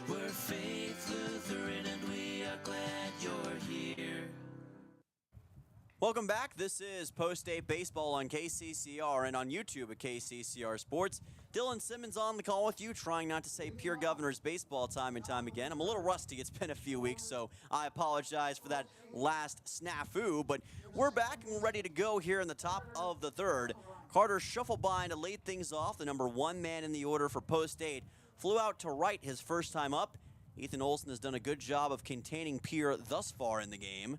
We're Faith Lutheran and we are glad you're here. Welcome back. This is Post-State Baseball on KCCR and on YouTube at KCCR Sports. Dylan Simmons on the call with you, trying not to say Pierre Governor's baseball time and time again. I'm a little rusty. It's been a few weeks, so I apologize for that last snafu. But we're back and ready to go here in the top of the third. Carter Shufflebind to lead things off. The number one man in the order for Post-State flew out to right his first time up. Ethan Olson has done a good job of containing Pierre thus far in the game.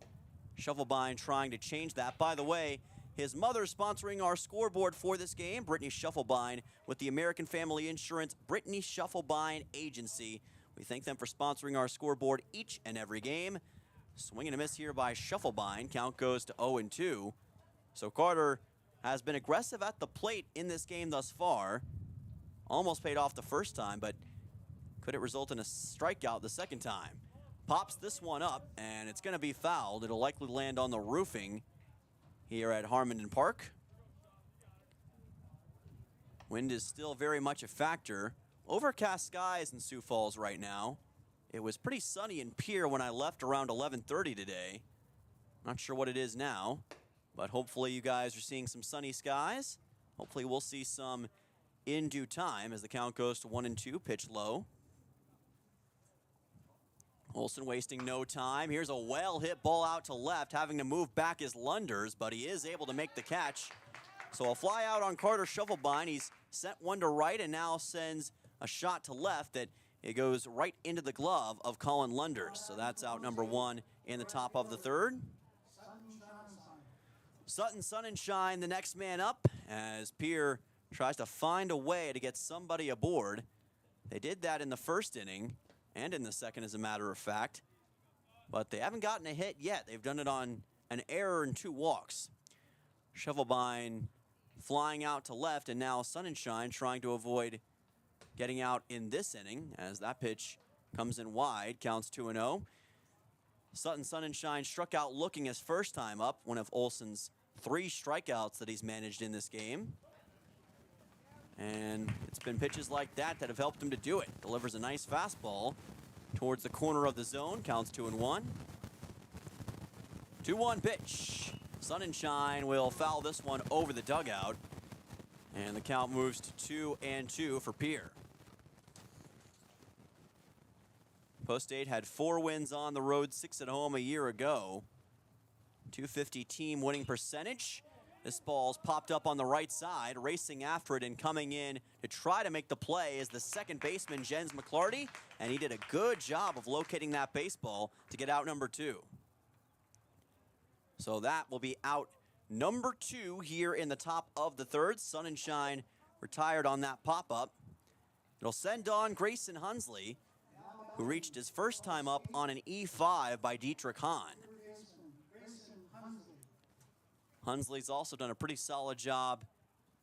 Shufflebind trying to change that. By the way, his mother sponsoring our scoreboard for this game, Brittany Shufflebind, with the American Family Insurance Brittany Shufflebind Agency. We thank them for sponsoring our scoreboard each and every game. Swing and a miss here by Shufflebind. Count goes to 0-2. So Carter has been aggressive at the plate in this game thus far. Almost paid off the first time, but could it result in a strikeout the second time? Pops this one up, and it's going to be fouled. It'll likely land on the roofing here at Harmondon Park. Wind is still very much a factor. Overcast skies in Sioux Falls right now. It was pretty sunny in Pierre when I left around 11:30 today. Not sure what it is now, but hopefully you guys are seeing some sunny skies. Hopefully we'll see some in due time as the count goes to 1-2, pitch low. Olson wasting no time. Here's a well-hit ball out to left, having to move back his Lunders, but he is able to make the catch. So a fly out on Carter Shufflebind. He's sent one to right and now sends a shot to left that it goes right into the glove of Colin Lunders. So that's out number one in the top of the third. Sutton Sunshine, the next man up, as Pierre tries to find a way to get somebody aboard. They did that in the first inning. And in the second, as a matter of fact. But they haven't gotten a hit yet. They've done it on an error and 2 walks. Shufflebind flying out to left, and now Sunshine trying to avoid getting out in this inning as that pitch comes in wide, counts 2-0. Sutton Sunshine struck out looking his first time up, one of Olson's 3 strikeouts that he's managed in this game. And it's been pitches like that that have helped him to do it. Delivers a nice fastball towards the corner of the zone. Counts 2-1. 2-1 pitch. Sunshine will foul this one over the dugout. And the count moves to 2-2 for Pierre. Post-State had 4 wins on the road, 6 at home a year ago. .250 team winning percentage. This ball's popped up on the right side, racing after it and coming in to try to make the play is the second baseman, Jens McClarty, and he did a good job of locating that baseball to get out number 2. So that will be out number 2 here in the top of the third. Sunshine retired on that pop-up. It'll send on Grayson Hunsley, who reached his first time up on an E5 by Dietrich Hahn. Hunsley's also done a pretty solid job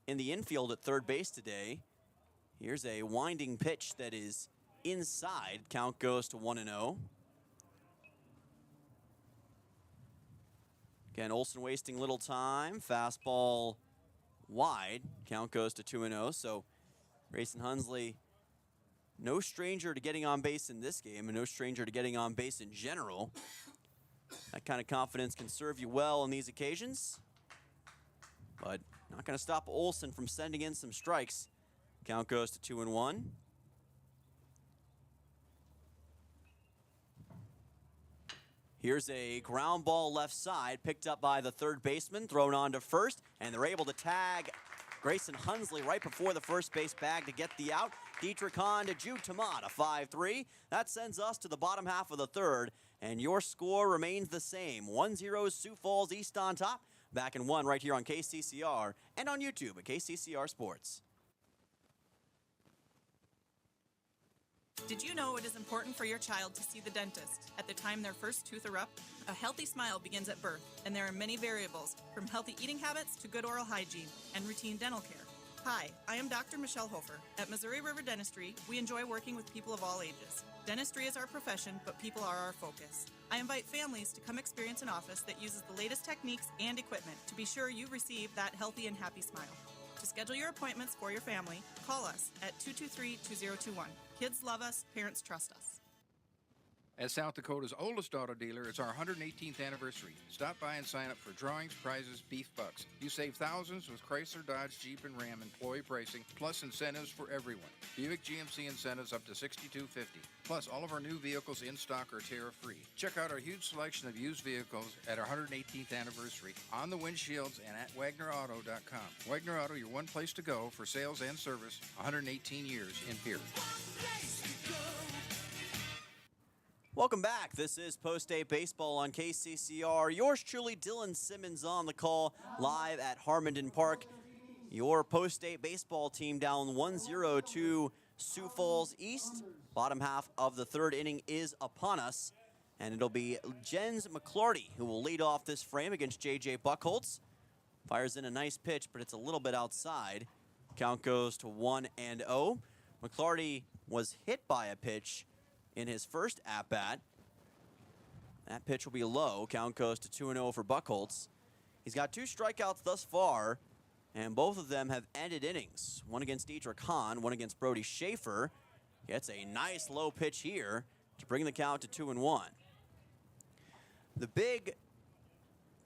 in the infield at third base today. Here's a winding pitch that is inside. Count goes to 1-0. Again, Olson wasting little time. Fastball wide. Count goes to 2-0. So Grayson Hunsley, no stranger to getting on base in this game and no stranger to getting on base in general. That kind of confidence can serve you well on these occasions. But not going to stop Olson from sending in some strikes. Count goes to 2-1. Here's a ground ball left side, picked up by the third baseman, thrown on to first, and they're able to tag Grayson Hunsley right before the first base bag to get the out. Dietrich Hahn to Jude Tomat, a 5-3. That sends us to the bottom half of the third, and your score remains the same. 1-0 Sioux Falls East on top. Back in one right here on KCCR and on YouTube at KCCR Sports. Did you know it is important for your child to see the dentist at the time their first tooth erupt? A healthy smile begins at birth, and there are many variables, from healthy eating habits to good oral hygiene and routine dental care. Hi, I am Dr. Michelle Hofer. At Missouri River Dentistry, we enjoy working with people of all ages. Dentistry is our profession, but people are our focus. I invite families to come experience an office that uses the latest techniques and equipment to be sure you receive that healthy and happy smile. To schedule your appointments for your family, call us at 223-2021. Kids love us, parents trust us. As South Dakota's oldest auto dealer, it's our 118th anniversary. Stop by and sign up for drawings, prizes, beef bucks. You save thousands with Chrysler, Dodge, Jeep, and Ram employee pricing, plus incentives for everyone. Buick GMC incentives up to $6,250. Plus, all of our new vehicles in stock are tariff-free. Check out our huge selection of used vehicles at our 118th anniversary on the windshields and at WagnerAuto.com. Wagner Auto, your one place to go for sales and service, 118 years in Pierre. Welcome back. This is Post-Day Baseball on KCCR. Yours truly, Dylan Simmons, on the call live at Harmondon Park. Your Post-Day Baseball team down 1-0 to Sioux Falls East. Bottom half of the third inning is upon us, and it'll be Jens McClarty who will lead off this frame against J.J. Buchholz. Fires in a nice pitch, but it's a little bit outside. Count goes to 1-0. McClarty was hit by a pitch in his first at-bat. That pitch will be low. Count goes to 2-0 for Buchholz. He's got 2 strikeouts thus far, and both of them have ended innings. One against Dietrich Hahn, one against Brody Schaefer. Gets a nice low pitch here to bring the count to 2-1. The big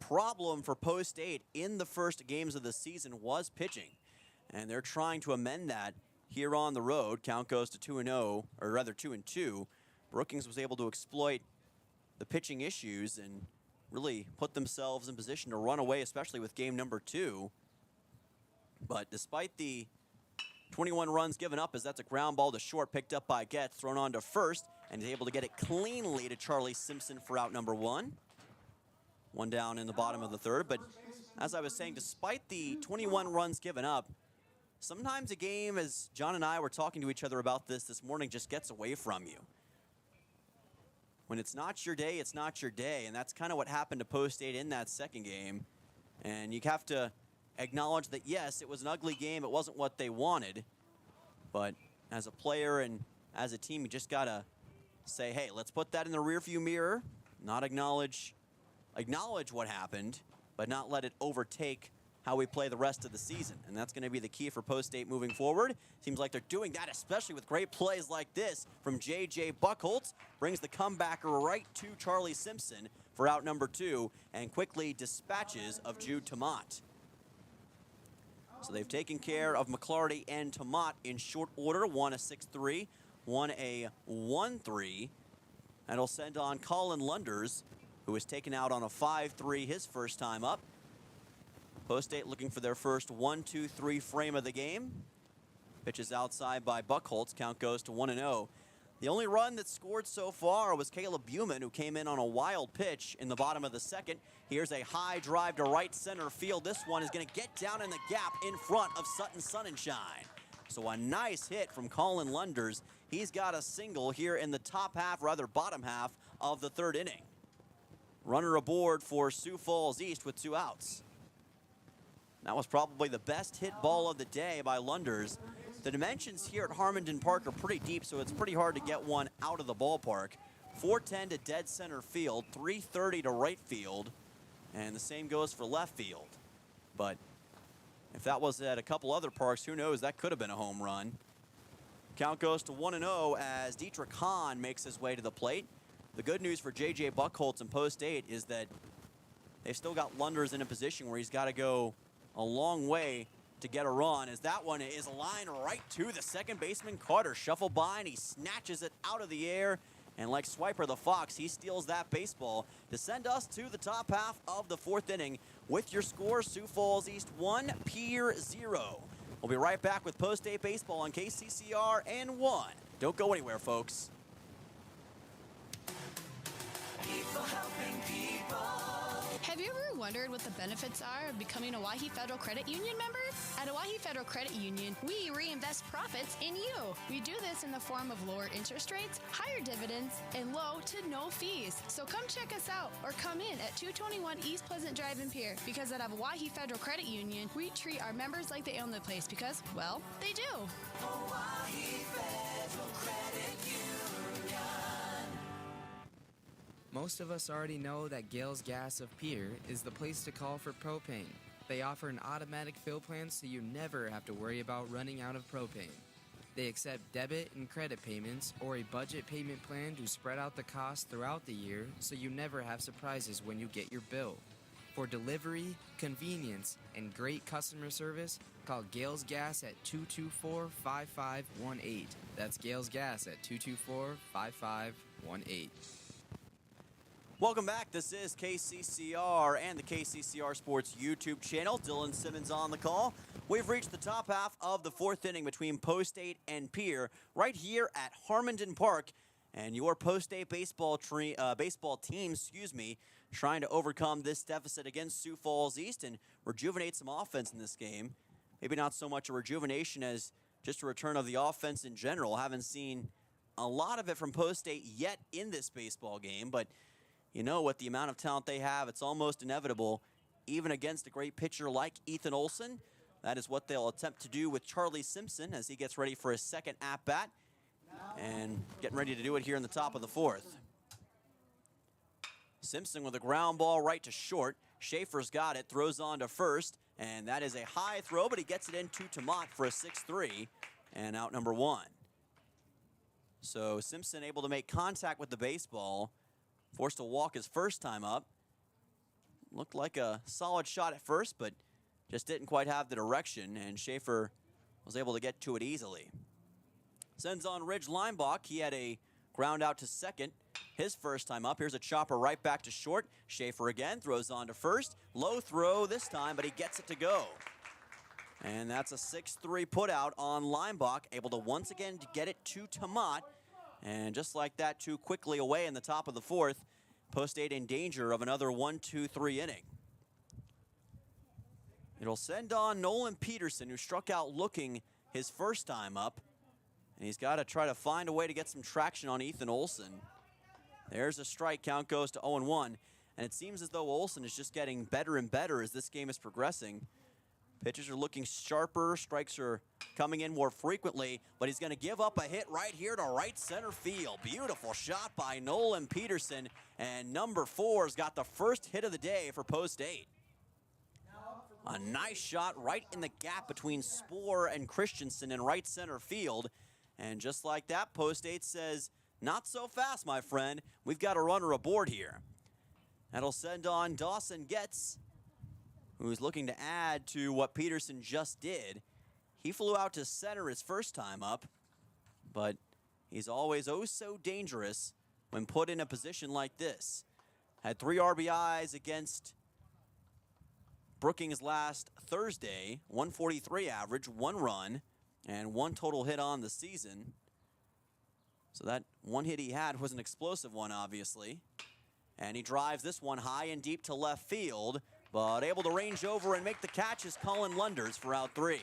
problem for Post 8 in the first games of the season was pitching, and they're trying to amend that here on the road. Count goes to 2-0, or rather 2-2. Brookings was able to exploit the pitching issues and really put themselves in position to run away, especially with game number 2. But despite the 21 runs given up, as that's a ground ball to short, picked up by Getz, thrown on to first, and is able to get it cleanly to Charlie Simpson for out number 1. One down in the bottom of the third. But as I was saying, despite the 21 runs given up, sometimes a game, as John and I were talking to each other about this morning, just gets away from you. When it's not your day, it's not your day, and that's kind of what happened to Post 8 in that second game. And you have to acknowledge that, yes, it was an ugly game. It wasn't what they wanted. But as a player and as a team, you just got to say, hey, let's put that in the rearview mirror, not acknowledge what happened, but not let it overtake how we play the rest of the season. And that's going to be the key for Post 8 moving forward. Seems like they're doing that, especially with great plays like this from J.J. Buchholz. Brings the comebacker right to Charlie Simpson for out number 2 and quickly dispatches of Jude Tomat. So they've taken care of McClarty and Tomat in short order. One a 6-3, one a 1-3. That'll send on Colin Lunders, who was taken out on a 5-3 his first time up. Post 8 looking for their first 1-2-3 frame of the game. Pitches outside by Buchholz. Count goes to 1-0. The only run that's scored so far was Caleb Buman, who came in on a wild pitch in the bottom of the second. Here's a high drive to right center field. This one is going to get down in the gap in front of Sutton Sunshine. So a nice hit from Colin Lunders. He's got a single here in the top half, rather bottom half of the third inning. Runner aboard for Sioux Falls East with 2 outs. That was probably the best hit ball of the day by Lunders. The dimensions here at Harmondon Park are pretty deep, so it's pretty hard to get one out of the ballpark. 410 to dead center field, 330 to right field, and the same goes for left field. But if that was at a couple other parks, who knows, that could have been a home run. Count goes to 1-0 as Dietrich Hahn makes his way to the plate. The good news for J.J. Buchholz in Post 8 is that they've still got Lunders in a position where he's got to go a long way to get a run, as that one is a line right to the second baseman, Carter. Shuffle by, and he snatches it out of the air And like Swiper the Fox, he steals that baseball to send us to the top half of the 4th inning with your score, Sioux Falls East 1, Pierre 0. We'll be right back with post-day baseball on KCCR and 1. Don't go anywhere, folks. People helping people. Have you ever wondered what the benefits are of becoming a Owyhee Federal Credit Union member? At Owyhee Federal Credit Union, we reinvest profits in you. We do this in the form of lower interest rates, higher dividends, and low to no fees. So come check us out or come in at 221 East Pleasant Drive in Pierre, because at Owyhee Federal Credit Union, we treat our members like they own the place because, well, they do. Owyhee Federal Credit Union. Most of us already know that Gales Gas of Pierre is the place to call for propane. They offer an automatic fill plan so you never have to worry about running out of propane. They accept debit and credit payments or a budget payment plan to spread out the cost throughout the year so you never have surprises when you get your bill. For delivery, convenience, and great customer service, call Gales Gas at 224-5518. That's Gales Gas at 224-5518. Welcome back. This is KCCR and the KCCR Sports YouTube channel. Dylan Simmons on the call. We've reached the top half of the 4th inning between Post 8 and Pierre right here at Harmondon Park. And your Post 8 baseball team, trying to overcome this deficit against Sioux Falls East and rejuvenate some offense in this game. Maybe not so much a rejuvenation as just a return of the offense in general. Haven't seen a lot of it from Post 8 yet in this baseball game, but you know, with the amount of talent they have, it's almost inevitable, even against a great pitcher like Ethan Olson. That is what they'll attempt to do with Charlie Simpson as he gets ready for his second at-bat and getting ready to do it here in the top of the 4th. Simpson with a ground ball right to short. Schaefer's got it, throws on to first, and that is a high throw, but he gets it into Tomat for a 6-3 and out number 1. So Simpson able to make contact with the baseball. Forced to walk his first time up. Looked like a solid shot at first, but just didn't quite have the direction, and Schaefer was able to get to it easily. Sends on Ridge Linebach. He had a ground out to second his first time up. Here's a chopper right back to short. Schaefer again throws on to first. Low throw this time, but he gets it to go. And that's a 6-3 putout on Linebach, able to once again get it to Tomat. And just like that, too quickly away in the top of the 4th. Post 8 in danger of another 1-2-3 inning. It'll send on Nolan Peterson, who struck out looking his first time up. And he's got to try to find a way to get some traction on Ethan Olson. There's a strike. Count goes to 0-1. And it seems as though Olson is just getting better and better as this game is progressing. Pitches are looking sharper, strikes are coming in more frequently, but he's going to give up a hit right here to right center field. Beautiful shot by Nolan Peterson, and number 4's got the first hit of the day for Post 8. A nice shot right in the gap between Spoor and Christensen in right center field, and just like that, Post 8 says, not so fast, my friend. We've got a runner aboard here. That'll send on Dawson Getz, who's looking to add to what Peterson just did. He flew out to center his first time up, but he's always oh so dangerous when put in a position like this. Had 3 RBIs against Brookings last Thursday, 143 average, 1 run, and 1 total hit on the season. So that 1 hit he had was an explosive one, obviously. And he drives this one high and deep to left field, but able to range over and make the catch is Colin Lunders for out 3.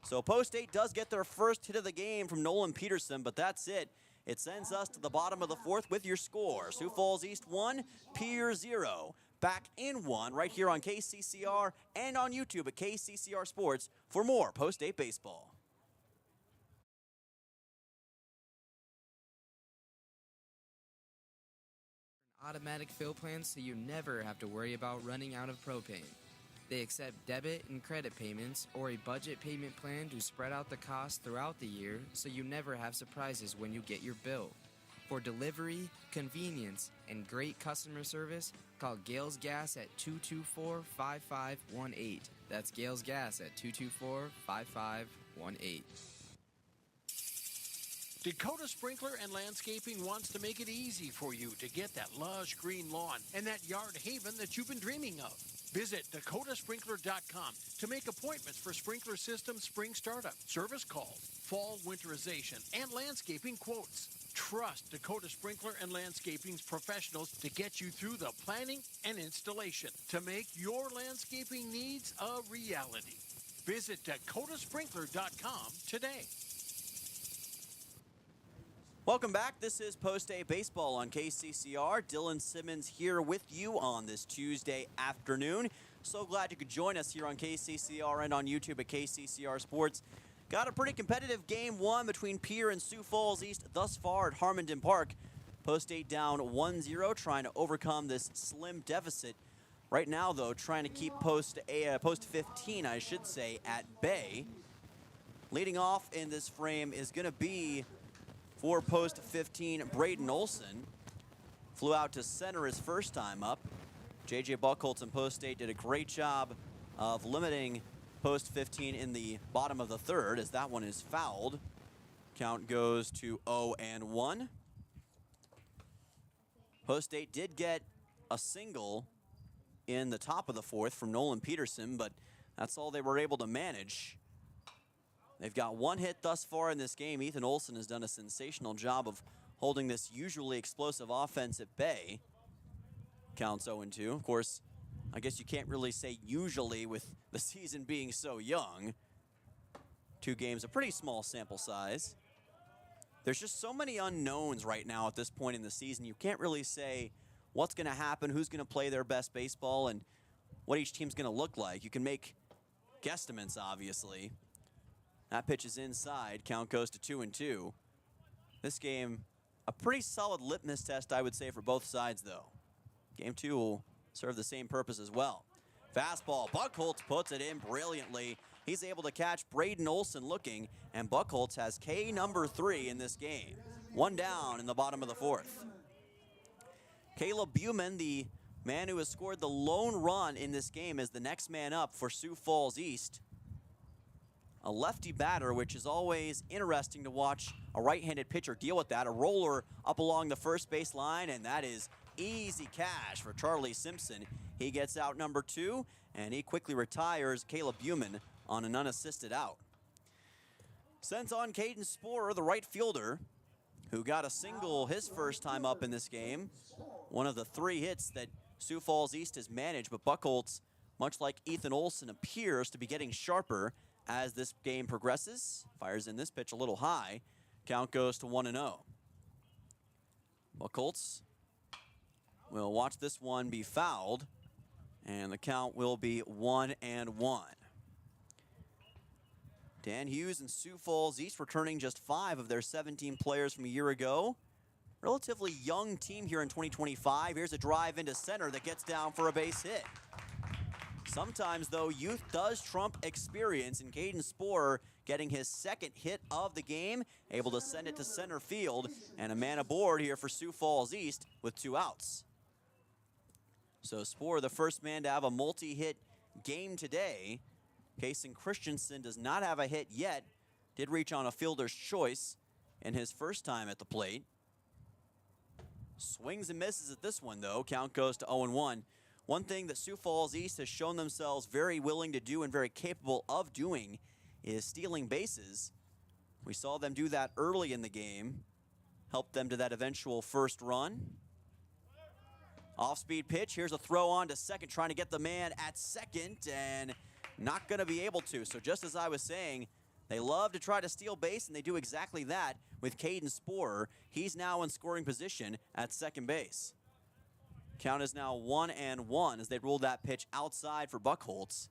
So Post 8 does get their first hit of the game from Nolan Peterson, but that's it. It sends us to the bottom of the 4th with your score. Sioux Falls East 1, Pierre 0. Back in 1 right here on KCCR and on YouTube at KCCR Sports for more Post 8 baseball. Automatic fill plan so you never have to worry about running out of propane. They accept debit and credit payments or a budget payment plan to spread out the cost throughout the year so you never have surprises when you get your bill. For delivery, convenience, and great customer service, call Gales Gas at 224-5518. That's Gales Gas at 224-5518. Dakota Sprinkler and Landscaping wants to make it easy for you to get that lush green lawn and that yard haven that you've been dreaming of. Visit dakotasprinkler.com to make appointments for sprinkler system spring startup, service calls, fall winterization, and landscaping quotes. Trust Dakota Sprinkler and Landscaping's professionals to get you through the planning and installation to make your landscaping needs a reality. Visit dakotasprinkler.com today. Welcome back. This is Post-Day Baseball on KCCR. Dylan Simmons here with you on this Tuesday afternoon. So glad you could join us here on KCCR and on YouTube at KCCR Sports. Got a pretty competitive game one between Pierre and Sioux Falls East thus far at Harmondon Park. Post-8 down 1-0, trying to overcome this slim deficit. Right now, though, trying to keep Post 15, I should say, at bay. Leading off in this frame is going to be for Post 15, Braden Olson. Flew out to center his first time up. J.J. Buchholz and Post 8 did a great job of limiting Post 15 in the bottom of the third as that one is fouled. Count goes to 0-1. Post 8 did get a single in the top of the fourth from Nolan Peterson, but that's all they were able to manage. They've got one hit thus far in this game. Ethan Olson has done a sensational job of holding this usually explosive offense at bay. Counts 0-2. Of course, I guess you can't really say usually with the season being so young. 2 games, a pretty small sample size. There's just so many unknowns right now at this point in the season. You can't really say what's going to happen, who's going to play their best baseball, and what each team's going to look like. You can make guesstimates, obviously. That pitch is inside. Count goes to 2-2. This game, a pretty solid litmus test, I would say, for both sides, though. Game 2 will serve the same purpose as well. Fastball. Buchholz puts it in brilliantly. He's able to catch Braden Olson looking, and Buchholz has K number 3 in this game. 1 down in the bottom of the fourth. Caleb Buman, the man who has scored the lone run in this game, is the next man up for Sioux Falls East. A lefty batter, which is always interesting to watch a right-handed pitcher deal with that. A roller up along the first base line, and that is easy cash for Charlie Simpson. He gets out number 2, and he quickly retires Caleb Buman on an unassisted out. Sends on Caden Sporer, the right fielder, who got a single his first time up in this game. One of the 3 hits that Sioux Falls East has managed, but Buchholz, much like Ethan Olson, appears to be getting sharper as this game progresses. Fires in this pitch a little high. Count goes to 1-0. Buchholz will watch this one be fouled, and the count will be 1-1. Dan Hughes and Sioux Falls East returning just 5 of their 17 players from a year ago. Relatively young team here in 2025. Here's a drive into center that gets down for a base hit. Sometimes, though, youth does trump experience, and Caden Sporer getting his second hit of the game, able to send it to center field, and a man aboard here for Sioux Falls East with 2 outs. So Sporer, the first man to have a multi-hit game today. Kason Christensen does not have a hit yet. Did reach on a fielder's choice in his first time at the plate. Swings and misses at this one, though. Count goes to 0-1. One thing that Sioux Falls East has shown themselves very willing to do and very capable of doing is stealing bases. We saw them do that early in the game. Helped them to that eventual first run. Off-speed pitch. Here's a throw on to second, trying to get the man at second, and not going to be able to. So just as I was saying, they love to try to steal base, and they do exactly that with Caden Sporer. He's now in scoring position at second base. Count is now 1-1 as they ruled that pitch outside for Buchholz.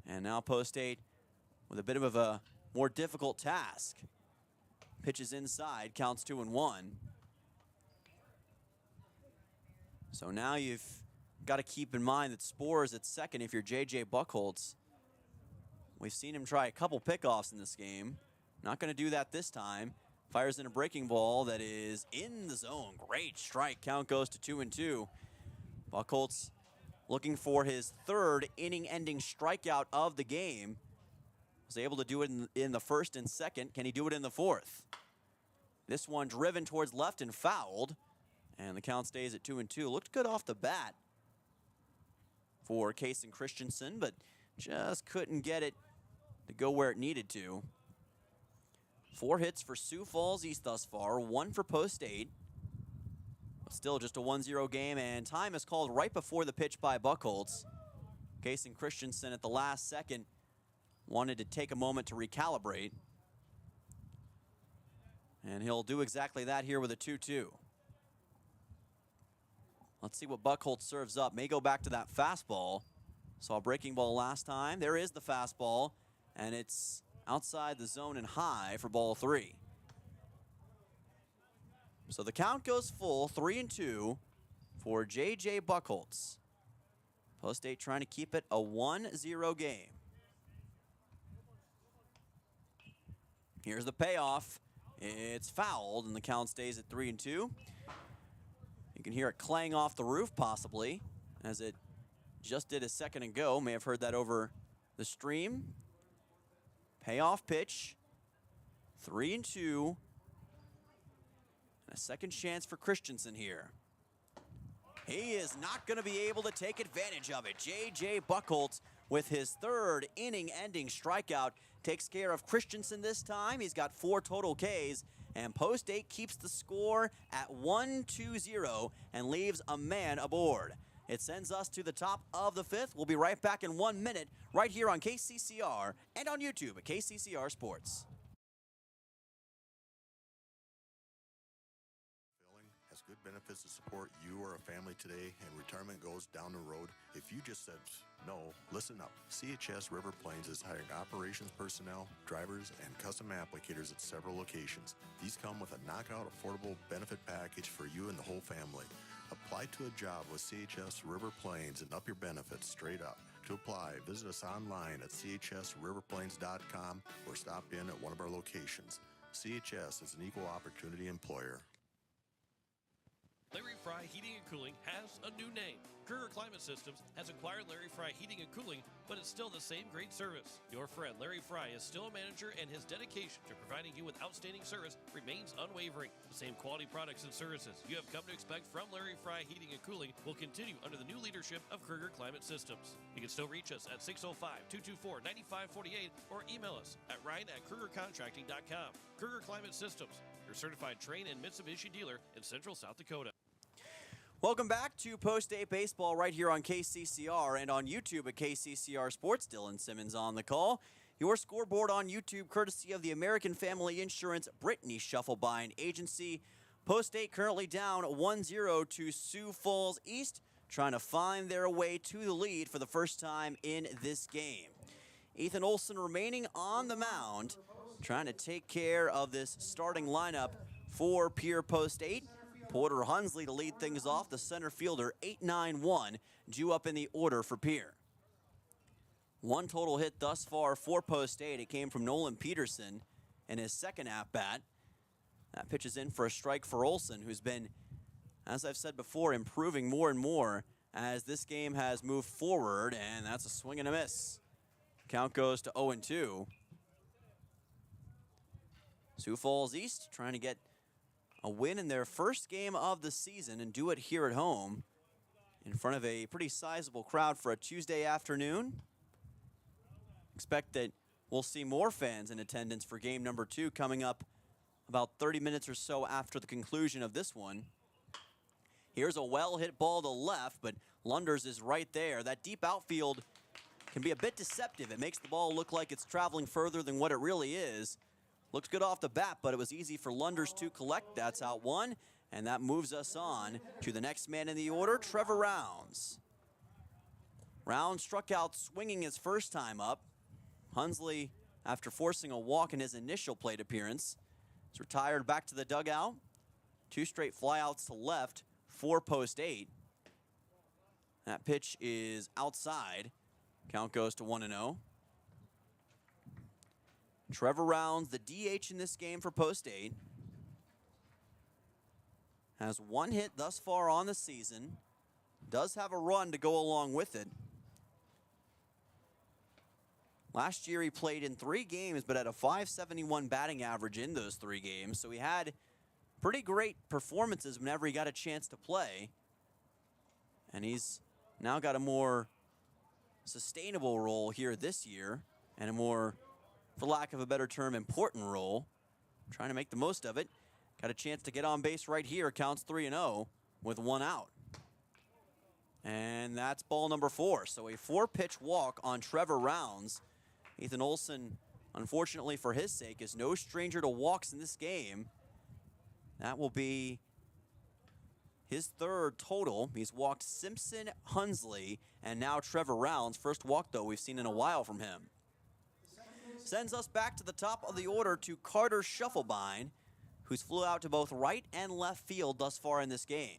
And now Post 8 with a bit of a more difficult task. Pitches inside, counts 2-1. So now you've got to keep in mind that Sporer's at second if you're J.J. Buchholz. We've seen him try a couple pickoffs in this game. Not going to do that this time. Fires in a breaking ball that is in the zone. Great strike. Count goes to 2-2. Buchholz looking for his 3rd inning-ending strikeout of the game. Was able to do it in the first and second. Can he do it in the 4th? This one driven towards left and fouled. And the count stays at 2-2. Looked good off the bat for Kason Christensen, but just couldn't get it to go where it needed to. 4 hits for Sioux Falls East thus far, 1 for Post 8. But still just a 1-0 game, and time is called right before the pitch by Buchholz. Kason Christensen at the last second wanted to take a moment to recalibrate. And he'll do exactly that here with a 2-2. Let's see what Buchholz serves up. May go back to that fastball. Saw a breaking ball last time. There is the fastball, and it's outside the zone and high for ball 3. So the count goes full, 3-2 for J.J. Buchholz. Post 8 trying to keep it a 1-0 game. Here's the payoff. It's fouled, and the count stays at 3-2. You can hear it clang off the roof, possibly, as it just did a second ago. May have heard that over the stream. Payoff pitch. 3-2. And a second chance for Christensen here. He is not going to be able to take advantage of it. J.J. Buchholz, with his 3rd inning-ending strikeout, takes care of Christensen this time. He's got 4 total Ks, and Post 8 keeps the score at 1-2-0 and leaves a man aboard. It sends us to the top of the 5th. We'll be right back in 1 minute right here on KCCR and on YouTube at KCCR Sports. Has good benefits to support you or a family today, and retirement goes down the road. If you just said no, listen up. CHS River Plains is hiring operations personnel, drivers, and custom applicators at several locations. These come with a knockout affordable benefit package for you and the whole family. Apply to a job with CHS River Plains and up your benefits straight up. To apply, visit us online at chsriverplains.com or stop in at one of our locations. CHS is an equal opportunity employer. Larry Fry Heating and Cooling has a new name. Kruger Climate Systems has acquired Larry Fry Heating and Cooling, but it's still the same great service. Your friend Larry Fry is still a manager, and his dedication to providing you with outstanding service remains unwavering. The same quality products and services you have come to expect from Larry Fry Heating and Cooling will continue under the new leadership of Kruger Climate Systems. You can still reach us at 605-224-9548 or email us at ryan@krugercontracting.com. Kruger Climate Systems, your certified Trane and Mitsubishi dealer in Central South Dakota. Welcome back to Post 8 Baseball right here on KCCR and on YouTube at KCCR Sports. Dylan Simmons on the call. Your scoreboard on YouTube courtesy of the American Family Insurance Brittany Shufflebind Agency. Post 8 currently down 1-0 to Sioux Falls East, trying to find their way to the lead for the first time in this game. Ethan Olson remaining on the mound, trying to take care of this starting lineup for Pierre Post 8. Porter Hunsley to lead things off, the center fielder, 8-9-1, due up in the order for Pierre. 1 total hit thus far for Post 8. It came from Nolan Peterson in his second at-bat. That pitch is in for a strike for Olson, who's been, as I've said before, improving more and more as this game has moved forward, and that's a swing and a miss. Count goes to 0-2. Sioux Falls East trying to get a win in their first game of the season and do it here at home in front of a pretty sizable crowd for a Tuesday afternoon. Expect that we'll see more fans in attendance for game number 2 coming up about 30 minutes or so after the conclusion of this one. Here's a well-hit ball to left, but Lunders is right there. That deep outfield can be a bit deceptive. It makes the ball look like it's traveling further than what it really is. Looks good off the bat, but it was easy for Lunders to collect. That's out 1, and that moves us on to the next man in the order, Trevor Rounds. Rounds struck out swinging his first time up. Hunsley, after forcing a walk in his initial plate appearance, is retired back to the dugout. 2 straight flyouts to left for Post 8. That pitch is outside. Count goes to 1-0. Trevor Rounds, the DH in this game for Post 8, has 1 hit thus far on the season. Does have a run to go along with it. Last year he played in 3 games, but had a .571 batting average in those 3 games. So he had pretty great performances whenever he got a chance to play. And he's now got a more sustainable role here this year and a more, for lack of a better term, important role. Trying to make the most of it. Got a chance to get on base right here. Counts 3-0 with one out. And that's ball number 4. So a 4-pitch walk on Trevor Rounds. Ethan Olson, unfortunately for his sake, is no stranger to walks in this game. That will be his 3rd total. He's walked Simpson, Hunsley, and now Trevor Rounds. First walk, though, we've seen in a while from him. Sends us back to the top of the order to Carter Shufflebein, who's flew out to both right and left field thus far in this game.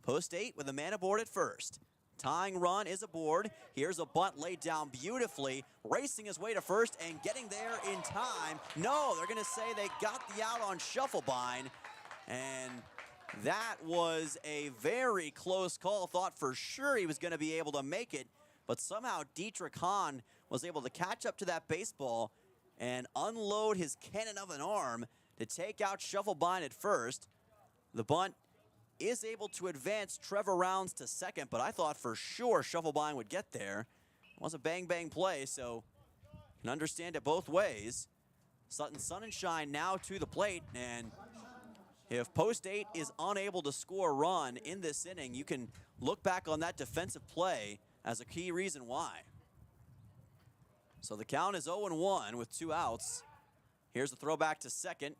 Post 8 with a man aboard at first. Tying run is aboard. Here's a bunt laid down beautifully, racing his way to first and getting there in time. No, they're going to say they got the out on Shufflebein, and that was a very close call. Thought for sure he was going to be able to make it, but somehow Dietrich Hahn was able to catch up to that baseball and unload his cannon of an arm to take out Shufflebein at first. The bunt is able to advance Trevor Rounds to second, but I thought for sure Shufflebein would get there. It was a bang-bang play, so you can understand it both ways. Sutton Sunshine now to the plate, and if Post 8 is unable to score a run in this inning, you can look back on that defensive play as a key reason why. So the count is 0-1 with 2 outs. Here's the throwback to second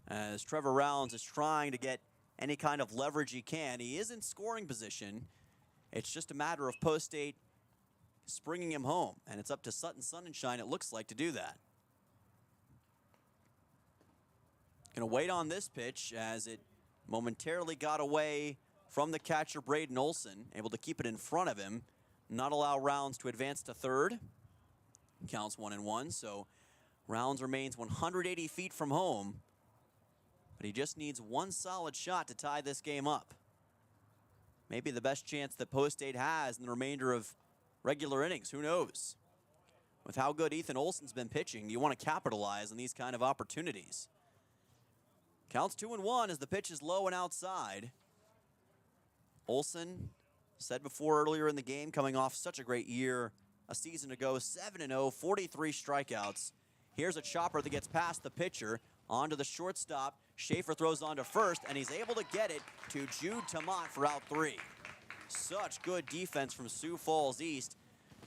as Trevor Rounds is trying to get any kind of leverage he can. He is in scoring position. It's just a matter of Post 8 springing him home, and it's up to Sutton Sunshine, it looks like, to do that. Going to wait on this pitch as it momentarily got away from the catcher, Braden Olson, able to keep it in front of him, not allow Rounds to advance to third. Counts 1-1, so Rounds remains 180 feet from home, but he just needs one solid shot to tie this game up. Maybe the best chance that Post 8 has in the remainder of regular innings, who knows? With how good Ethan Olson's been pitching, you want to capitalize on these kind of opportunities. Counts 2-1 as the pitch is low and outside. Olson, said before earlier in the game, coming off such a great year a season ago, 7-0, 43 strikeouts. Here's a chopper that gets past the pitcher, onto the shortstop. Schaefer throws on to first, and he's able to get it to Jude Tamont for out 3. Such good defense from Sioux Falls East.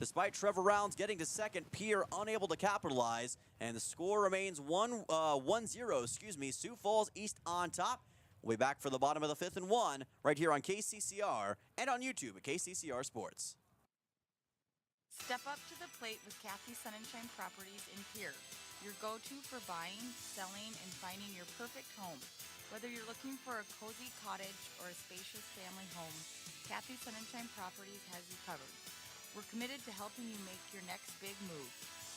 Despite Trevor Rounds getting to second, Pierre unable to capitalize, and the score remains 1-0, Sioux Falls East on top. We'll be back for the bottom of the 5th and 1 right here on KCCR and on YouTube at KCCR Sports. Step up to the plate with Kathy Sunshine Properties in Pierre, your go-to for buying, selling, and finding your perfect home. Whether you're looking for a cozy cottage or a spacious family home, Kathy Sunshine Properties has you covered. We're committed to helping you make your next big move,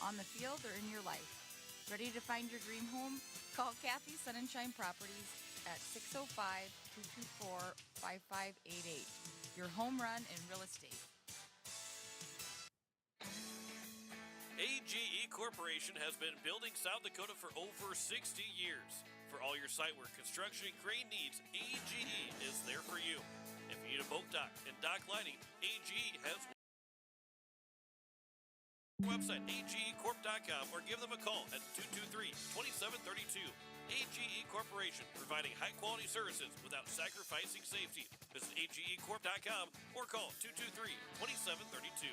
on the field or in your life. Ready to find your dream home? Call Kathy Sunshine Properties at 605-224-5588. Your home run in real estate. AGE Corporation has been building South Dakota for over 60 years. For all your site work, construction, and crane needs, AGE is there for you. If you need a boat dock and dock lighting, AGE has website, agecorp.com, or give them a call at 223-2732. AGE Corporation, providing high-quality services without sacrificing safety. Visit agecorp.com or call 223-2732.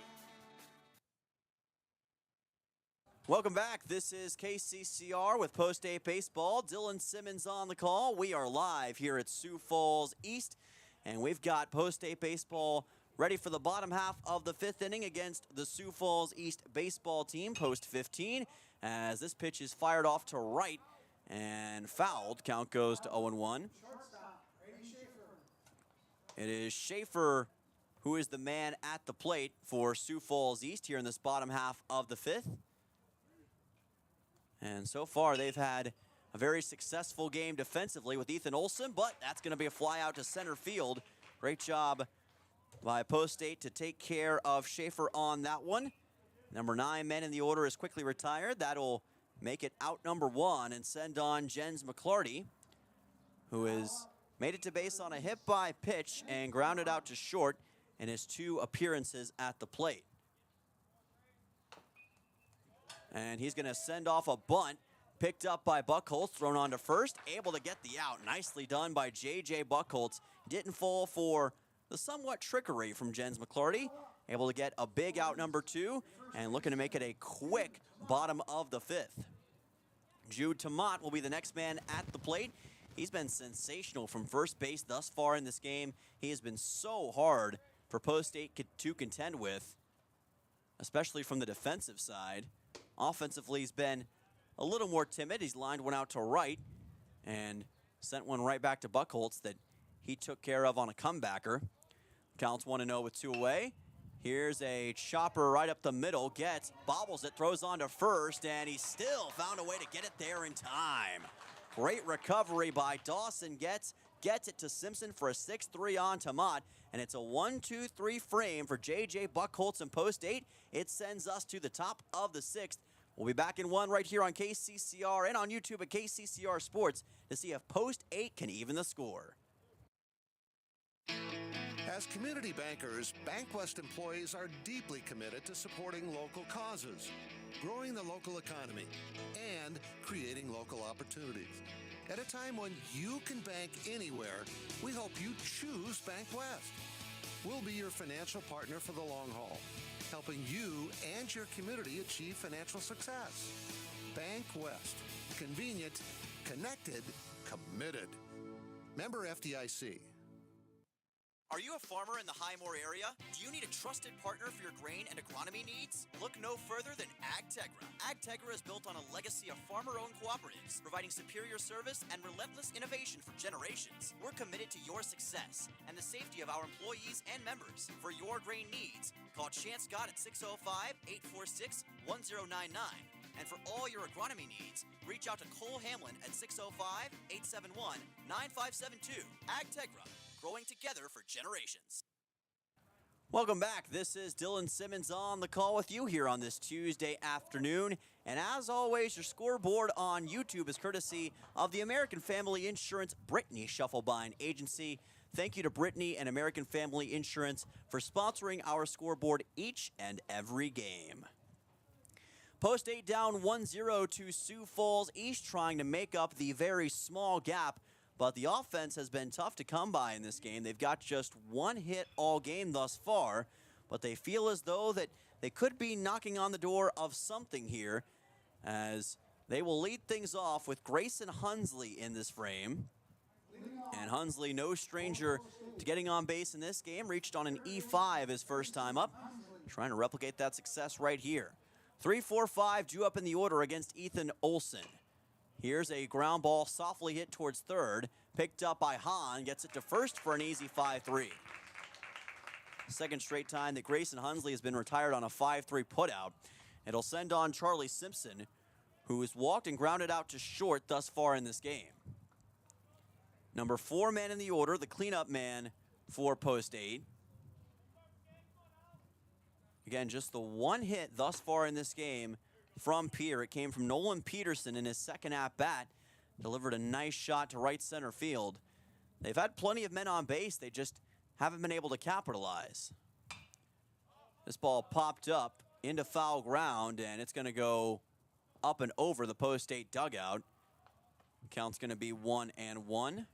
Welcome back. This is KCCR with Post 8 Baseball. Dylan Simmons on the call. We are live here at Sioux Falls East, and we've got Post 8 Baseball ready for the bottom half of the 5th inning against the Sioux Falls East baseball team, Post 15, as this pitch is fired off to right and fouled. Count goes to 0-1. It is Schaefer who is the man at the plate for Sioux Falls East here in this bottom half of the 5th. And so far, they've had a very successful game defensively with Ethan Olson, but that's going to be a fly out to center field. Great job by Post 8 to take care of Schaefer on that one. Number 9 men in the order is quickly retired. That'll make it out number 1 and send on Jens McClarty, who has made it to base on a hit-by pitch and grounded out to short in his 2 appearances at the plate. And he's going to send off a bunt, picked up by Buchholz, thrown on to first, able to get the out. Nicely done by J.J. Buchholz. Didn't fall for the somewhat trickery from Jens McClarty. Able to get a big out number 2 and looking to make it a quick bottom of the 5th. Jude Tomat will be the next man at the plate. He's been sensational from first base thus far in this game. He has been so hard for Post 8 to contend with, especially from the defensive side. Offensively, he's been a little more timid. He's lined one out to right and sent one right back to Buchholz that he took care of on a comebacker. Counts 1-0 with 2 away. Here's a chopper right up the middle. Gets, bobbles it, throws on to first, and he still found a way to get it there in time. Great recovery by Dawson. Gets it to Simpson for a 6-3 on Tomat, and it's a 1-2-3 frame for J.J. Buchholz in Post 8. It sends us to the top of the 6th. We'll be back in 1 right here on KCCR and on YouTube at KCCR Sports to see if Post 8 can even the score. As community bankers, BankWest employees are deeply committed to supporting local causes, growing the local economy, and creating local opportunities. At a time when you can bank anywhere, we hope you choose BankWest. We'll be your financial partner for the long haul, helping you and your community achieve financial success. BankWest. Convenient, connected, committed. Member FDIC. Are you a farmer in the Highmore area? Do you need a trusted partner for your grain and agronomy needs? Look no further than AgTegra. AgTegra is built on a legacy of farmer-owned cooperatives, providing superior service and relentless innovation for generations. We're committed to your success and the safety of our employees and members. For your grain needs, call Chance Scott at 605-846-1099. And for all your agronomy needs, reach out to Cole Hamlin at 605-871-9572. AgTegra. Growing together for generations. Welcome back. This is Dylan Simmons on the call with you here on this Tuesday afternoon. And as always, your scoreboard on YouTube is courtesy of the American Family Insurance Brittany Shufflebind Agency. Thank you to Brittany and American Family Insurance for sponsoring our scoreboard each and every game. Post 8 down 1-0 to Sioux Falls East, trying to make up the very small gap. But the offense has been tough to come by in this game. They've got just 1 hit all game thus far, but they feel as though that they could be knocking on the door of something here, as they will lead things off with Grayson Hunsley in this frame. And Hunsley, no stranger to getting on base in this game, reached on an E5 his first time up, trying to replicate that success right here. 3-4-5 due up in the order against Ethan Olson. Here's a ground ball softly hit towards third, picked up by Hahn, gets it to first for an easy 5-3. Second straight time that Grayson Hunsley has been retired on a 5-3 putout. It'll send on Charlie Simpson, who has walked and grounded out to short thus far in this game. Number 4 man in the order, the cleanup man for Post 8. Again, just the 1 hit thus far in this game from Pierre. It came from Nolan Peterson in his second at-bat. Delivered a nice shot to right center field. They've had plenty of men on base. They just haven't been able to capitalize. This ball popped up into foul ground, and it's going to go up and over the Post 8 dugout. Count's going to be 1-1.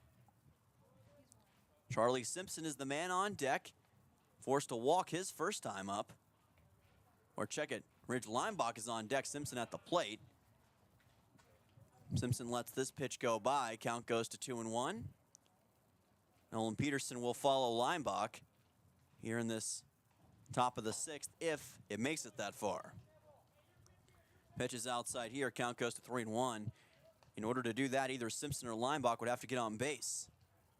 Charlie Simpson is the man on deck. Forced to walk his first time up. Or check it. Ridge Leimbach is on deck. Simpson at the plate. Simpson lets this pitch go by. Count goes to 2-1. Nolan Peterson will follow Leimbach here in this top of the 6th if it makes it that far. Pitch is outside here. Count goes to 3-1. In order to do that, either Simpson or Leimbach would have to get on base.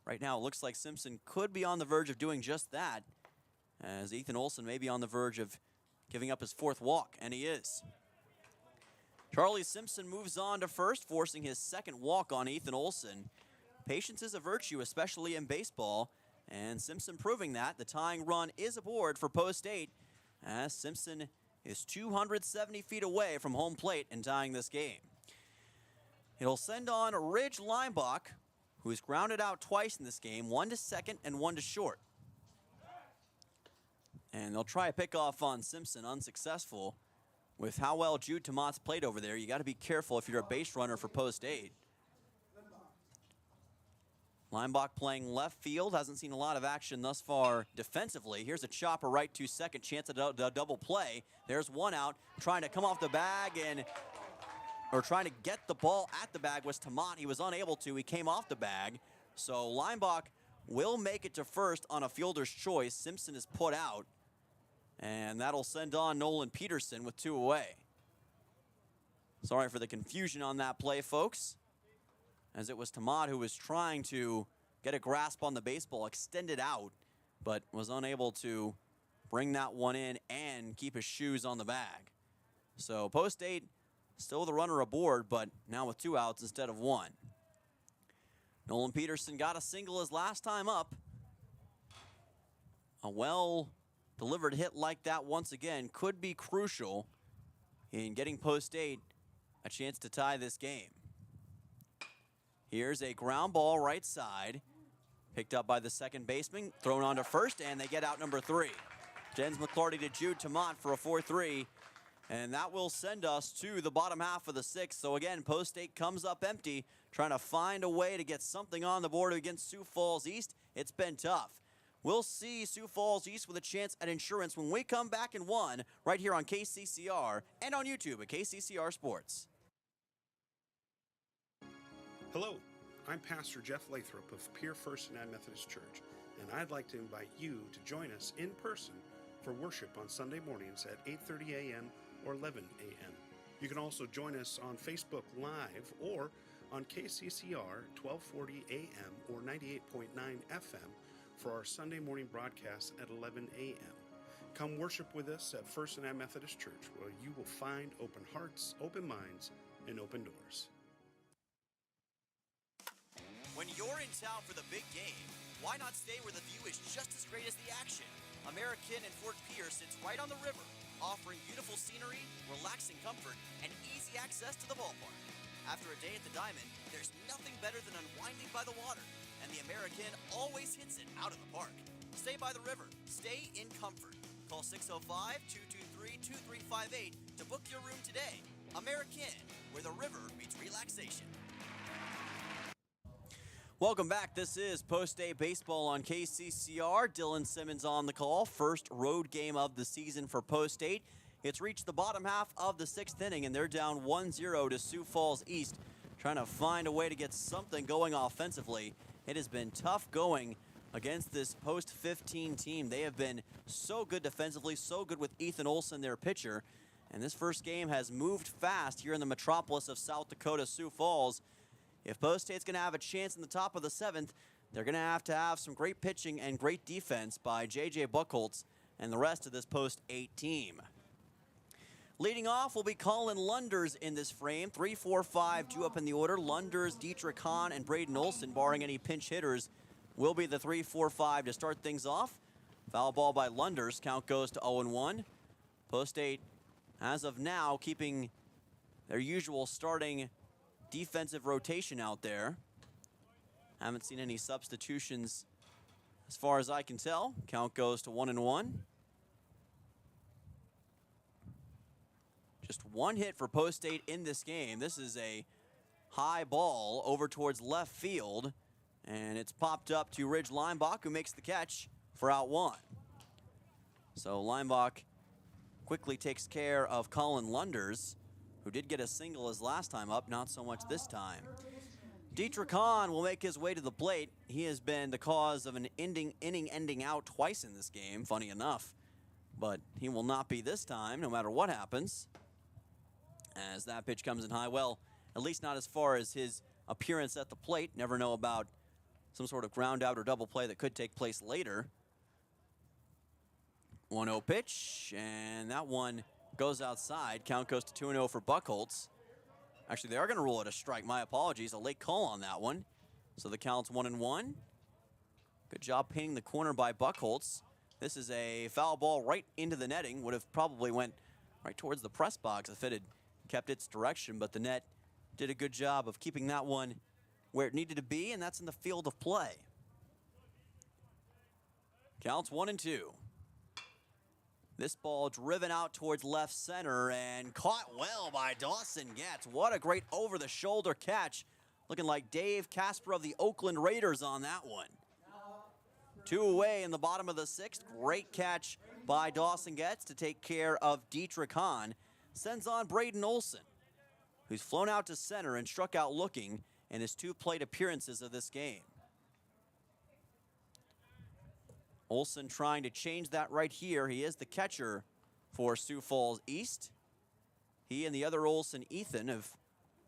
Right now, it looks like Simpson could be on the verge of doing just that, as Ethan Olson may be on the verge of giving up his 4th walk, and he is. Charlie Simpson moves on to first, forcing his 2nd walk on Ethan Olson. Patience is a virtue, especially in baseball, and Simpson proving that. The tying run is aboard for Post 8, as Simpson is 270 feet away from home plate and tying this game. It'll send on Ridge Leimbach, who's grounded out twice in this game, one to second and one to short. And they'll try a pickoff on Simpson, unsuccessful. With how well Jude Tomat's played over there, you got to be careful if you're a base runner for post 8. Leinbach playing left field, hasn't seen a lot of action thus far defensively. Here's a chopper right to second, chance at a double play. There's one out, trying to come off the bag or trying to get the ball at the bag was Tomat. He was unable to, he came off the bag. So Leinbach will make it to first on a fielder's choice. Simpson is put out, and that'll send on Nolan Peterson with 2 away. Sorry for the confusion on that play, folks, as it was Tomat who was trying to get a grasp on the baseball, extend it out, but was unable to bring that one in and keep his shoes on the bag. So post 8, still the runner aboard, but now with 2 outs instead of 1. Nolan Peterson got a single his last time up. A well-delivered hit like that once again could be crucial in getting post 8 a chance to tie this game. Here's a ground ball right side, picked up by the second baseman, thrown on to first, and they get out number 3. Jens McClarty to Jude Tomat for a 4-3, and that will send us to the bottom half of the 6th. So again, post 8 comes up empty, trying to find a way to get something on the board against Sioux Falls East. It's been tough. We'll see Sioux Falls East with a chance at insurance when we come back in 1 right here on KCCR and on YouTube at KCCR Sports. Hello, I'm Pastor Jeff Lathrop of Pierre First United Methodist Church, and I'd like to invite you to join us in person for worship on Sunday mornings at 8:30 a.m. or 11 a.m. You can also join us on Facebook Live or on KCCR 1240 a.m. or 98.9 FM for our Sunday morning broadcast at 11 a.m. Come worship with us at First United Methodist Church, where you will find open hearts, open minds, and open doors. When you're in town for the big game, why not stay where the view is just as great as the action? American in Fort Pierce sits right on the river, offering beautiful scenery, relaxing comfort, and easy access to the ballpark. After a day at the Diamond, there's nothing better than unwinding by the water, and the American always hits it out of the park. Stay by the river. Stay in comfort. Call 605-223-2358 to book your room today. American, where the river meets relaxation. Welcome back. This is Post-Day Baseball on KCCR. Dylan Simmons on the call. First road game of the season for Post-8. It's reached the bottom half of the 6th inning, and they're down 1-0 to Sioux Falls East, trying to find a way to get something going offensively. It has been tough going against this Post-15 team. They have been so good defensively, so good with Ethan Olson, their pitcher. And this first game has moved fast here in the metropolis of South Dakota, Sioux Falls. If Post-8's going to have a chance in the top of the 7th, they're going to have some great pitching and great defense by J.J. Buchholz and the rest of this Post-8 team. Leading off will be Colin Lunders in this frame. 3, 4, 5 due up in the order. Lunders, Dietrich Hahn, and Braden Olson, barring any pinch hitters, will be the 3, 4, 5 to start things off. Foul ball by Lunders. Count goes to 0-1. Post-8, as of now, keeping their usual starting defensive rotation out there. Haven't seen any substitutions as far as I can tell. Count goes to 1-1. Just one hit for Post-8 in this game. This is a high ball over towards left field, and it's popped up to Ridge Leinbach, who makes the catch for out 1. So Leinbach quickly takes care of Colin Lunders, who did get a single his last time up, not so much this time. Dietrich Hahn will make his way to the plate. He has been the cause of an inning ending out twice in this game, funny enough. But he will not be this time, no matter what happens. As that pitch comes in high, well, at least not as far as his appearance at the plate. Never know about some sort of ground out or double play that could take place later. 1-0 pitch, and that one goes outside. Count goes to 2-0 for Buchholz. Actually, they are going to rule it a strike. My apologies. A late call on that one. So the count's 1-1. Good job painting the corner by Buchholz. This is a foul ball right into the netting. Would have probably went right towards the press box if it had kept its direction, but the net did a good job of keeping that one where it needed to be, and that's in the field of play. Counts 1-2. This ball driven out towards left center and caught well by Dawson Getz. What a great over-the-shoulder catch. Looking like Dave Casper of the Oakland Raiders on that one. 2 away in the bottom of the 6th. Great catch by Dawson Getz to take care of Dietrich Hahn. Sends on Braden Olson, who's flown out to center and struck out looking in his 2 plate appearances of this game. Olson trying to change that right here. He is the catcher for Sioux Falls East. He and the other Olson, Ethan, have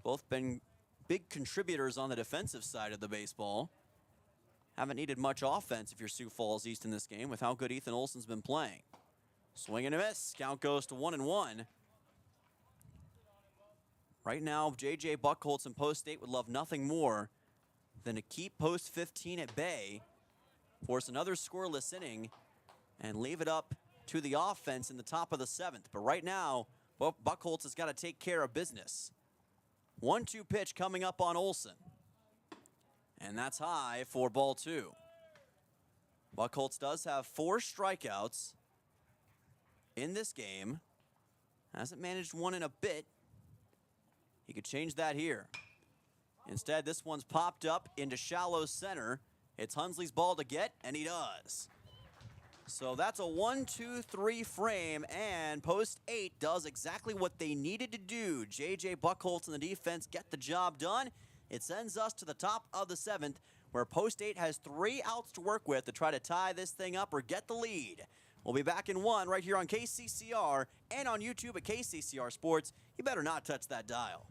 both been big contributors on the defensive side of the baseball. Haven't needed much offense if you're Sioux Falls East in this game with how good Ethan Olson's been playing. Swing and a miss. Count goes to 1-1. Right now, J.J. Buchholz and Post State would love nothing more than to keep Post 15 at bay, force another scoreless inning, and leave it up to the offense in the top of the 7th. But right now, Buchholz has got to take care of business. 1-2 pitch coming up on Olson. And that's high for ball 2. Buchholz does have 4 strikeouts in this game. Hasn't managed one in a bit. He could change that here. Instead, this one's popped up into shallow center. It's Hunsley's ball to get, and he does. So that's a 1-2-3 frame, and Post 8 does exactly what they needed to do. J.J. Buchholz and the defense get the job done. It sends us to the top of the 7th, where Post 8 has 3 outs to work with to try to tie this thing up or get the lead. We'll be back in 1 right here on KCCR and on YouTube at KCCR Sports. You better not touch that dial.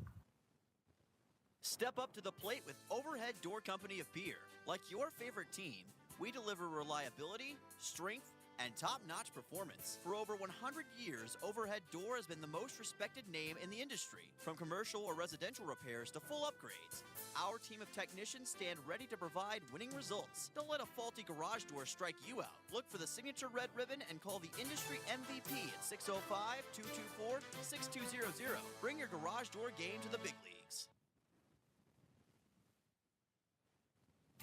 Step up to the plate with Overhead Door Company of Pierre. Like your favorite team, we deliver reliability, strength, and top-notch performance. For over 100 years, Overhead Door has been the most respected name in the industry. From commercial or residential repairs to full upgrades, our team of technicians stand ready to provide winning results. Don't let a faulty garage door strike you out. Look for the signature red ribbon and call the industry MVP at 605-224-6200. Bring your garage door game to the big leagues.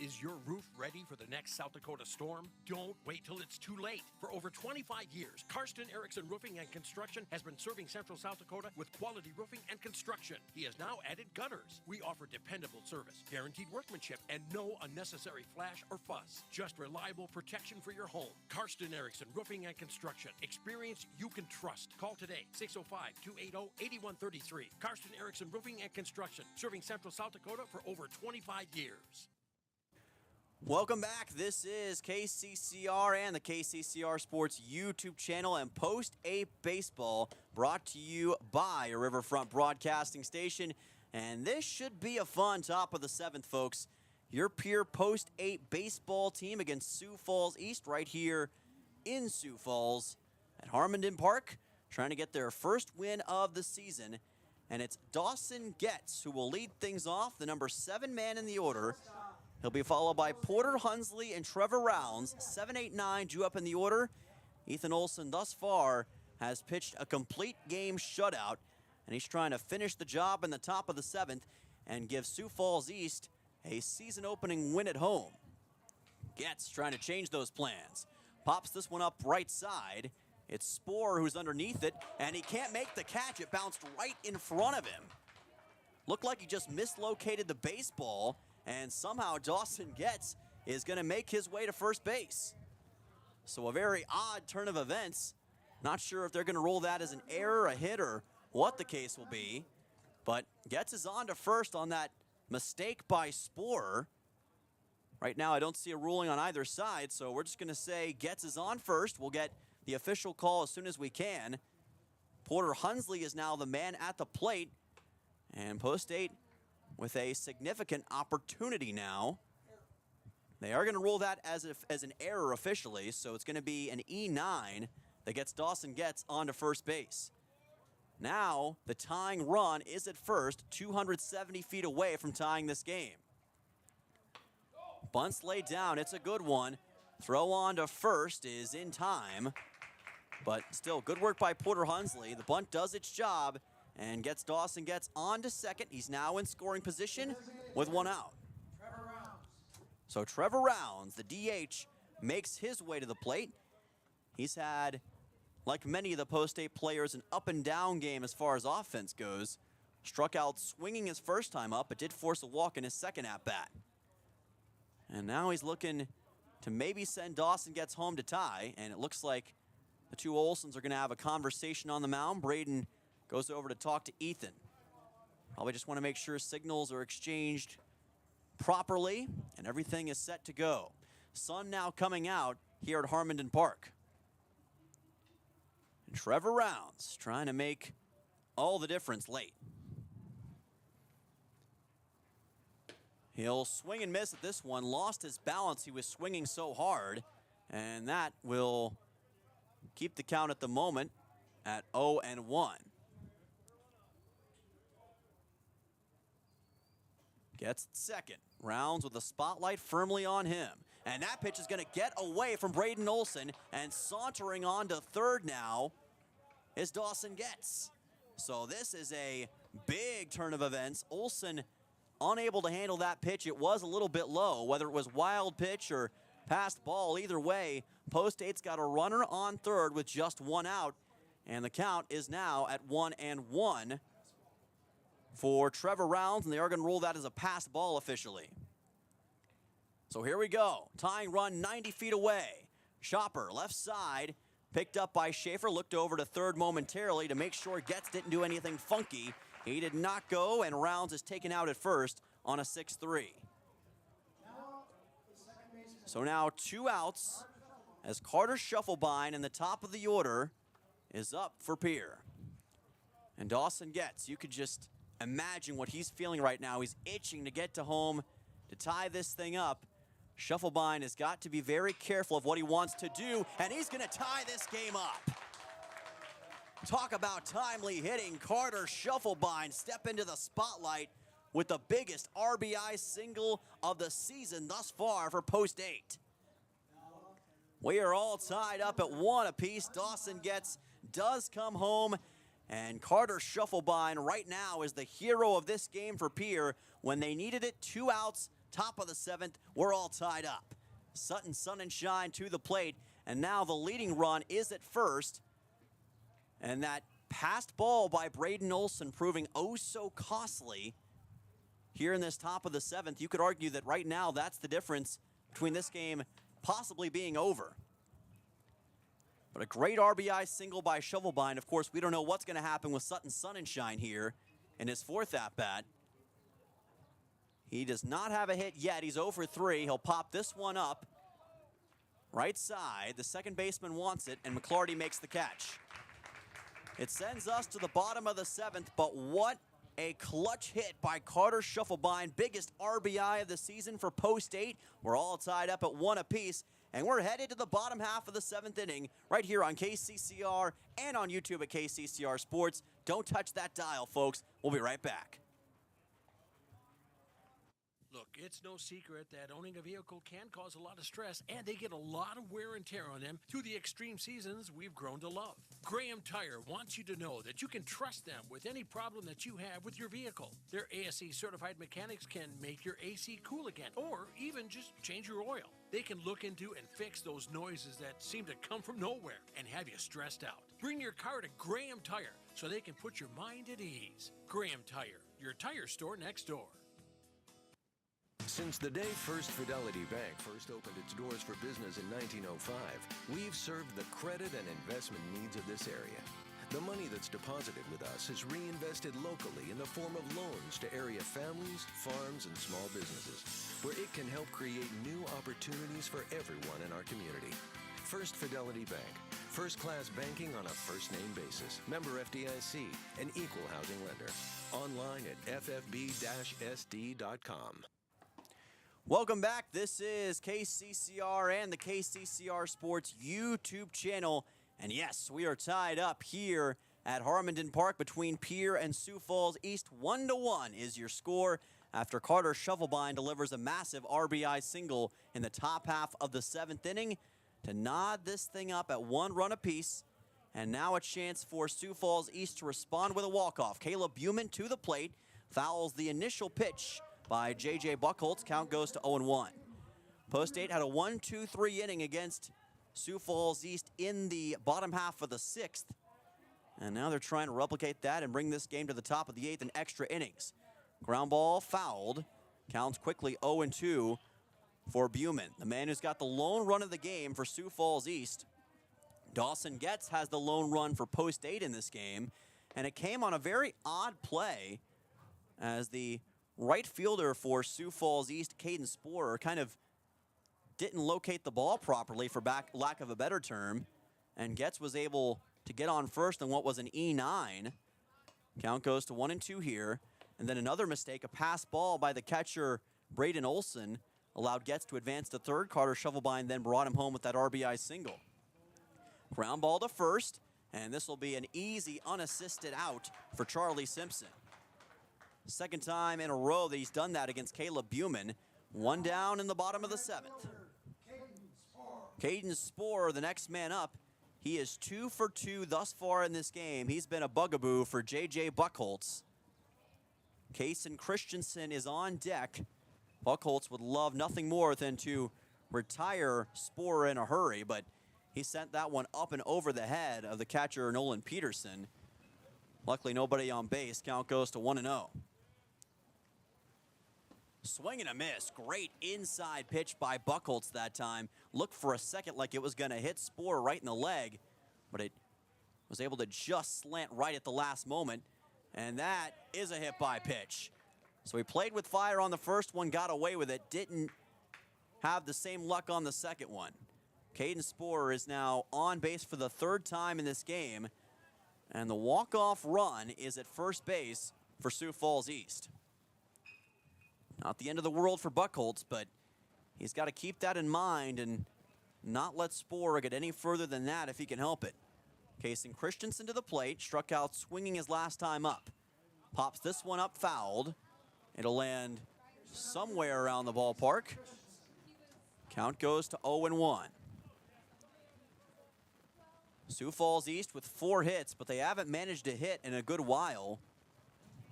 Is your roof ready for the next South Dakota storm? Don't wait till it's too late. For over 25 years, Karsten Erickson Roofing and Construction has been serving Central South Dakota with quality roofing and construction. He has now added gutters. We offer dependable service, guaranteed workmanship, and no unnecessary flash or fuss. Just reliable protection for your home. Karsten Erickson Roofing and Construction. Experience you can trust. Call today, 605-280-8133. Karsten Erickson Roofing and Construction, serving Central South Dakota for over 25 years. Welcome back. This is KCCR and the KCCR Sports YouTube channel and Post 8 Baseball, brought to you by a Riverfront Broadcasting Station. And this should be a fun top of the 7th, folks. Your Pierre Post 8 baseball team against Sioux Falls East right here in Sioux Falls at Harmondon Park, trying to get their first win of the season. And it's Dawson Getz who will lead things off, the number 7 man in the order. He'll be followed by Porter Hunsley and Trevor Rounds. 7, 8, 9 due up in the order. Ethan Olson thus far has pitched a complete game shutout, and he's trying to finish the job in the top of the 7th and give Sioux Falls East a season-opening win at home. Getz trying to change those plans. Pops this one up right side. It's Sporer who's underneath it, and he can't make the catch. It bounced right in front of him. Looked like he just mislocated the baseball, and somehow Dawson Getz is going to make his way to first base. So a very odd turn of events. Not sure if they're going to roll that as an error, a hit, or what the case will be. But Getz is on to first on that mistake by Sporer. Right now I don't see a ruling on either side, so we're just going to say Getz is on first. We'll get the official call as soon as we can. Porter Hunsley is now the man at the plate. And Post 8 with a significant opportunity now. They are going to rule that as an error officially, so it's going to be an E9 that gets Dawson Getz onto first base. Now, the tying run is at first, 270 feet away from tying this game. Bunt's laid down. It's a good one. Throw on to first is in time. But still, good work by Porter Hunsley. The bunt does its job and gets Dawson Getz on to second. He's now in scoring position with one out. So Trevor Rounds, the DH, makes his way to the plate. He's had, like many of the post-8 players, an up-and-down game as far as offense goes. Struck out swinging his first time up, but did force a walk in his second at-bat. And now he's looking to maybe send Dawson Gets home to tie, and it looks like the two Olsons are going to have a conversation on the mound. Braden goes over to talk to Ethan. Probably just want to make sure signals are exchanged properly and everything is set to go. Sun now coming out here at Harmondon Park. And Trevor Rounds trying to make all the difference late. He'll swing and miss at this one. Lost his balance. He was swinging so hard. And that will keep the count at the moment at 0-1. Gets second. Rounds with the spotlight firmly on him. And that pitch is going to get away from Braden Olson. And sauntering on to third now is Dawson Gets. So this is a big turn of events. Olson unable to handle that pitch. It was a little bit low, whether it was wild pitch or passed ball. Either way, Post 8's got a runner on third with just one out. And the count is now at 1-1 for Trevor Rounds, and they are going to rule that as a passed ball officially. So here we go. Tying run 90 feet away. Chopper, left side, picked up by Schaefer, looked over to third momentarily to make sure Getz didn't do anything funky. He did not go, and Rounds is taken out at first on a 6-3. So now 2 outs as Carter Shufflebine in the top of the order is up for Pierre. And Dawson Getz, you could just imagine what he's feeling right now. He's itching to get to home to tie this thing up. Shufflebine has got to be very careful of what he wants to do, and he's going to tie this game up. Talk about timely hitting. Carter Shufflebine step into the spotlight with the biggest RBI single of the season thus far for Post 8. We are all tied up at 1 apiece. Dawson does come home, and Carter Shufflebine right now is the hero of this game for Pierre. When they needed it, 2 outs, top of the 7th, we're all tied up. Sutton Sun and Shine to the plate, and now the leading run is at first. And that passed ball by Braden Olson proving oh so costly here in this top of the 7th. You could argue that right now that's the difference between this game possibly being over. But a great RBI single by Shufflebine. Of course, we don't know what's going to happen with Sutton Sun and Shine here in his 4th at-bat. He does not have a hit yet. He's 0 for 3. He'll pop this one up. Right side. The second baseman wants it, and McClarty makes the catch. It sends us to the bottom of the 7th, but what a clutch hit by Carter Shufflebine. Biggest RBI of the season for Post 8. We're all tied up at 1 apiece, and we're headed to the bottom half of the 7th inning right here on KCCR and on YouTube at KCCR Sports. Don't touch that dial, folks. We'll be right back. Look, it's no secret that owning a vehicle can cause a lot of stress, and they get a lot of wear and tear on them through the extreme seasons we've grown to love. Graham Tire wants you to know that you can trust them with any problem that you have with your vehicle. Their ASE certified mechanics can make your AC cool again, or even just change your oil. They can look into and fix those noises that seem to come from nowhere and have you stressed out. Bring your car to Graham Tire so they can put your mind at ease. Graham Tire, your tire store next door. Since the day First Fidelity Bank first opened its doors for business in 1905, we've served the credit and investment needs of this area. The money that's deposited with us is reinvested locally in the form of loans to area families, farms, and small businesses, where it can help create new opportunities for everyone in our community. First Fidelity Bank, first-class banking on a first-name basis. Member FDIC, an equal housing lender. Online at ffb-sd.com. Welcome back. This is KCCR and the KCCR Sports YouTube channel. And yes, we are tied up here at Harmondon Park between Pierre and Sioux Falls East. 1-1 is your score after Carter Shufflebine delivers a massive RBI single in the top half of the 7th inning to nod this thing up at 1 run apiece. And now a chance for Sioux Falls East to respond with a walk-off. Caleb Buman to the plate, fouls the initial pitch by J.J. Buchholz. Count goes to 0-1. Post State had a 1-2-3 inning against Sioux Falls East in the bottom half of the 6th. And now they're trying to replicate that and bring this game to the top of the 8th in extra innings. Ground ball fouled. Counts quickly 0-2 for Buman. The man who's got the lone run of the game for Sioux Falls East. Dawson Getz has the lone run for Post State in this game. And it came on a very odd play as the right fielder for Sioux Falls East, Caden Sporer, kind of didn't locate the ball properly, for lack of a better term. And Getz was able to get on first on what was an E9. Count goes to 1-2 here. And then another mistake, a pass ball by the catcher, Braden Olson, allowed Getz to advance to third. Carter Shovelbein then brought him home with that RBI single. Ground ball to first, and this will be an easy unassisted out for Charlie Simpson. Second time in a row that he's done that against Caleb Buman. One down in the bottom of the 7th. Caden Sporer, the next man up. He is 2 for 2 thus far in this game. He's been a bugaboo for J.J. Buckholz. Kason Christensen is on deck. Buckholz would love nothing more than to retire Sporer in a hurry, but he sent that one up and over the head of the catcher, Nolan Peterson. Luckily, nobody on base. Count goes to 1-0. Swing and a miss. Great inside pitch by Buckholz that time. Looked for a second like it was going to hit Sporer right in the leg, but it was able to just slant right at the last moment. And that is a hit-by pitch. So he played with fire on the first one, got away with it, didn't have the same luck on the second one. Caden Sporer is now on base for the 3rd time in this game, and the walk-off run is at first base for Sioux Falls East. Not the end of the world for Buckholz, but he's got to keep that in mind and not let Sporer get any further than that if he can help it. Kason Christensen to the plate, struck out swinging his last time up. Pops this one up fouled. It'll land somewhere around the ballpark. Count goes to 0-1. Sioux Falls East with 4 hits, but they haven't managed to hit in a good while.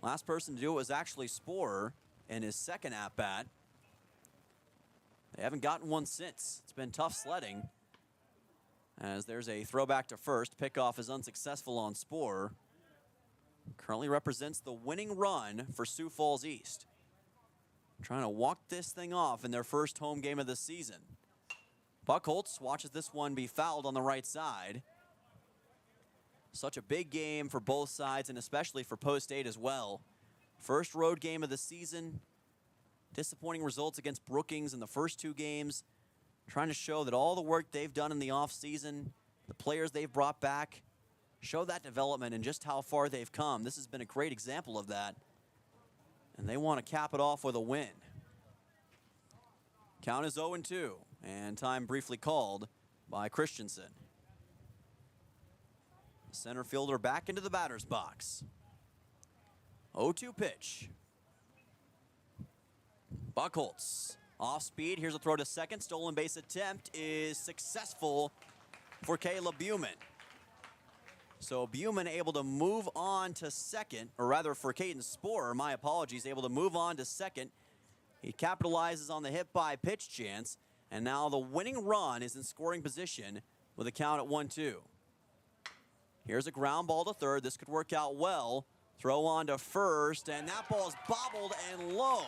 Last person to do it was actually Sporer in his second at-bat. They haven't gotten one since. It's been tough sledding. As there's a throwback to first. Pickoff is unsuccessful on Sporer. Currently represents the winning run for Sioux Falls East. Trying to walk this thing off in their first home game of the season. Buckholz watches this one be fouled on the right side. Such a big game for both sides, and especially for Post State as well. First road game of the season. Disappointing results against Brookings in the first 2 games. Trying to show that all the work they've done in the offseason, the players they've brought back, show that development and just how far they've come. This has been a great example of that. And they want to cap it off with a win. Count is 0-2, and time briefly called by Christensen. Center fielder back into the batter's box. 0-2 pitch. Buckholz off speed. Here's a throw to second. Stolen base attempt is successful for Caleb Buman. So Buman able to move on to second, or rather for Caden Sporer, my apologies, able to move on to second. He capitalizes on the hit by pitch chance, and now the winning run is in scoring position with a count at 1-2. Here's a ground ball to third. This could work out well. Throw on to first, and that ball is bobbled and low.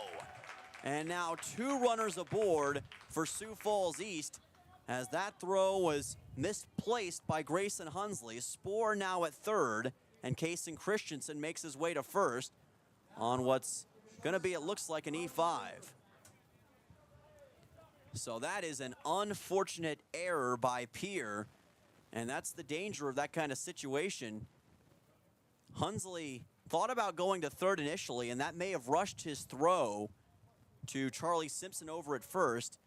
And now 2 runners aboard for Sioux Falls East as that throw was misplaced by Grayson Hunsley. Sporer now at third, and Kason Christensen makes his way to first on what's going to be, it looks like, an E5. So that is an unfortunate error by Pierre, and that's the danger of that kind of situation. Hunsley thought about going to third initially, and that may have rushed his throw to Charlie Simpson over at first.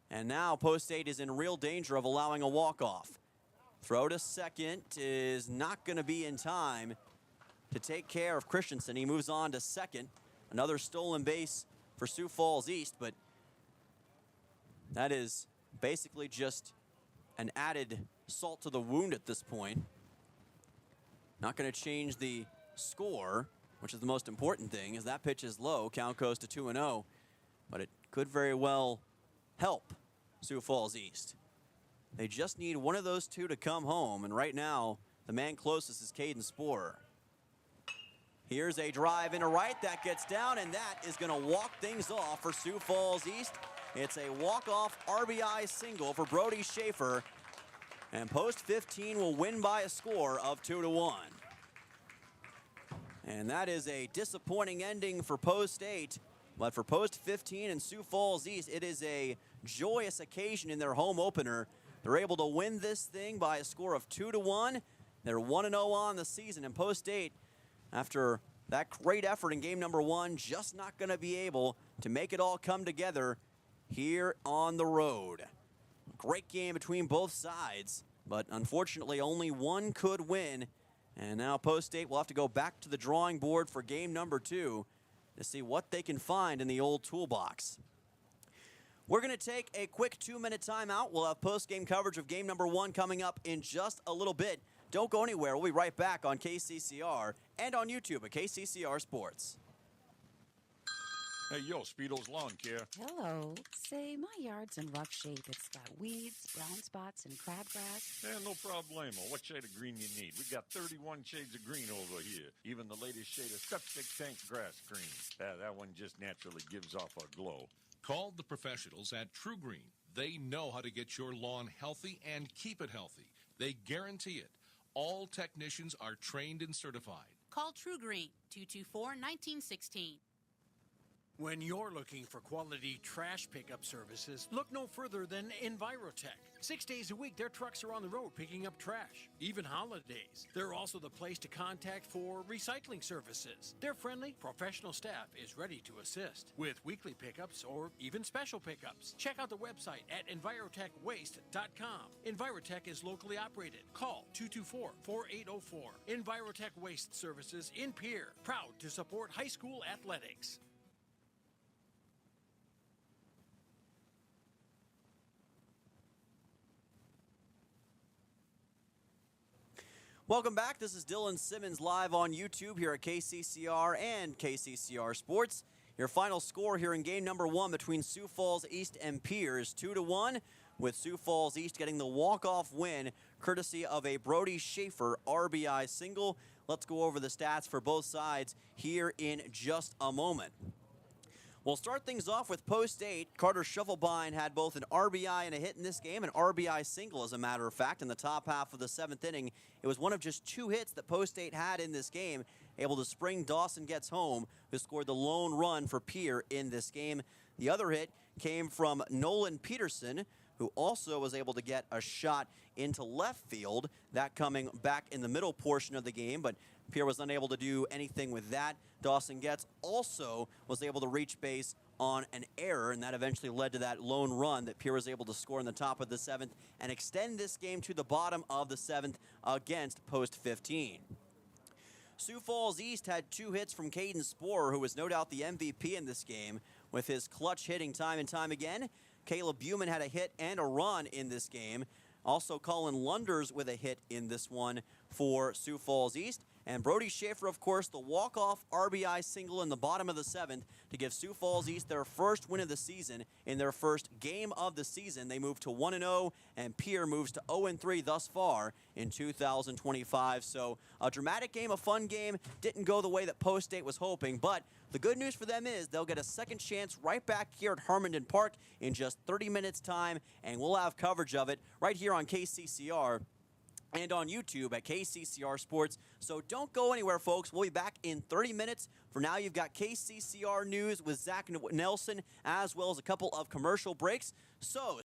And now Post State is in real danger of allowing a walk-off. Throw to second is not going to be in time to take care of Christensen. He moves on to second. Another stolen base for Sioux Falls East, but that is basically just an added salt to the wound at this point. Not going to change the score, which is the most important thing, as that pitch is low. Count goes to 2-0, but it could very well help Sioux Falls East. They just need one of those two to come home, and right now, the man closest is Caden Sporer. Here's a drive into right that gets down, and that is going to walk things off for Sioux Falls East. It's a walk-off RBI single for Brody Schaefer, and Post 15 will win by a score of 2-1. And that is a disappointing ending for Post 8, but for Post 15 and Sioux Falls East, it is a joyous occasion in their home opener. They're able to win this thing by a score of 2-1. They're 1-0 on the season, and Post 8, after that great effort in game number 1, just not going to be able to make it all come together here on the road. Great game between both sides, but unfortunately only one could win. And now Post 8 will have to go back to the drawing board for game number 2 to see what they can find in the old toolbox. We're going to take a quick 2-minute timeout. We'll have post-game coverage of game number 1 coming up in just a little bit. Don't go anywhere. We'll be right back on KCCR and on YouTube at KCCR Sports. Hey, yo, Speedo's Lawn Care. Hello. Say, my yard's in rough shape. It's got weeds, brown spots, and crabgrass. Yeah, no problemo. What shade of green you need? We got 31 shades of green over here. Even the latest shade of septic tank grass green. That one just naturally gives off a glow. Call the professionals at True Green. They know how to get your lawn healthy and keep it healthy. They guarantee it. All technicians are trained and certified. Call True Green, 224-1916. When you're looking for quality trash pickup services, look no further than Envirotech. 6 days a week, their trucks are on the road picking up trash, even holidays. They're also the place to contact for recycling services. Their friendly, professional staff is ready to assist with weekly pickups or even special pickups. Check out the website at EnvirotechWaste.com. Envirotech is locally operated. Call 224-4804. Envirotech Waste Services in Pierre, proud to support high school athletics. Welcome back. This is Dylan Simmons live on YouTube here at KCCR and KCCR Sports. Your final score here in game number 1 between Sioux Falls East and Pierre is 2-1, with Sioux Falls East getting the walk-off win courtesy of a Brody Schaefer RBI single. Let's go over the stats for both sides here in just a moment. We'll start things off with Post 8. Carter Shufflebein had both an RBI and a hit in this game, an RBI single, as a matter of fact, in the top half of the 7th inning. It was one of just 2 hits that Post 8 had in this game, able to spring Dawson Gets Home, who scored the lone run for Pierre in this game. The other hit came from Nolan Peterson, who also was able to get a shot into left field, that coming back in the middle portion of the game, but Pierre was unable to do anything with that. Dawson Getz also was able to reach base on an error, and that eventually led to that lone run that Pierre was able to score in the top of the 7th and extend this game to the bottom of the 7th against Post 15. Sioux Falls East had 2 hits from Caden Sporer, who was no doubt the MVP in this game with his clutch hitting time and time again. Caleb Buman had a hit and a run in this game. Also Colin Lunders with a hit in this one for Sioux Falls East. And Brody Schaefer, of course, the walk-off RBI single in the bottom of the 7th to give Sioux Falls East their first win of the season in their first game of the season. They move to 1-0, and Pierre moves to 0-3 thus far in 2025. So a dramatic game, a fun game. Didn't go the way that Post 8 was hoping, but the good news for them is they'll get a second chance right back here at Harmondon Park in just 30 minutes' time, and we'll have coverage of it right here on KCCR and on YouTube at KCCR Sports. So don't go anywhere, folks. We'll be back in 30 minutes. For now, you've got KCCR News with Zach Nelson, as well as a couple of commercial breaks. So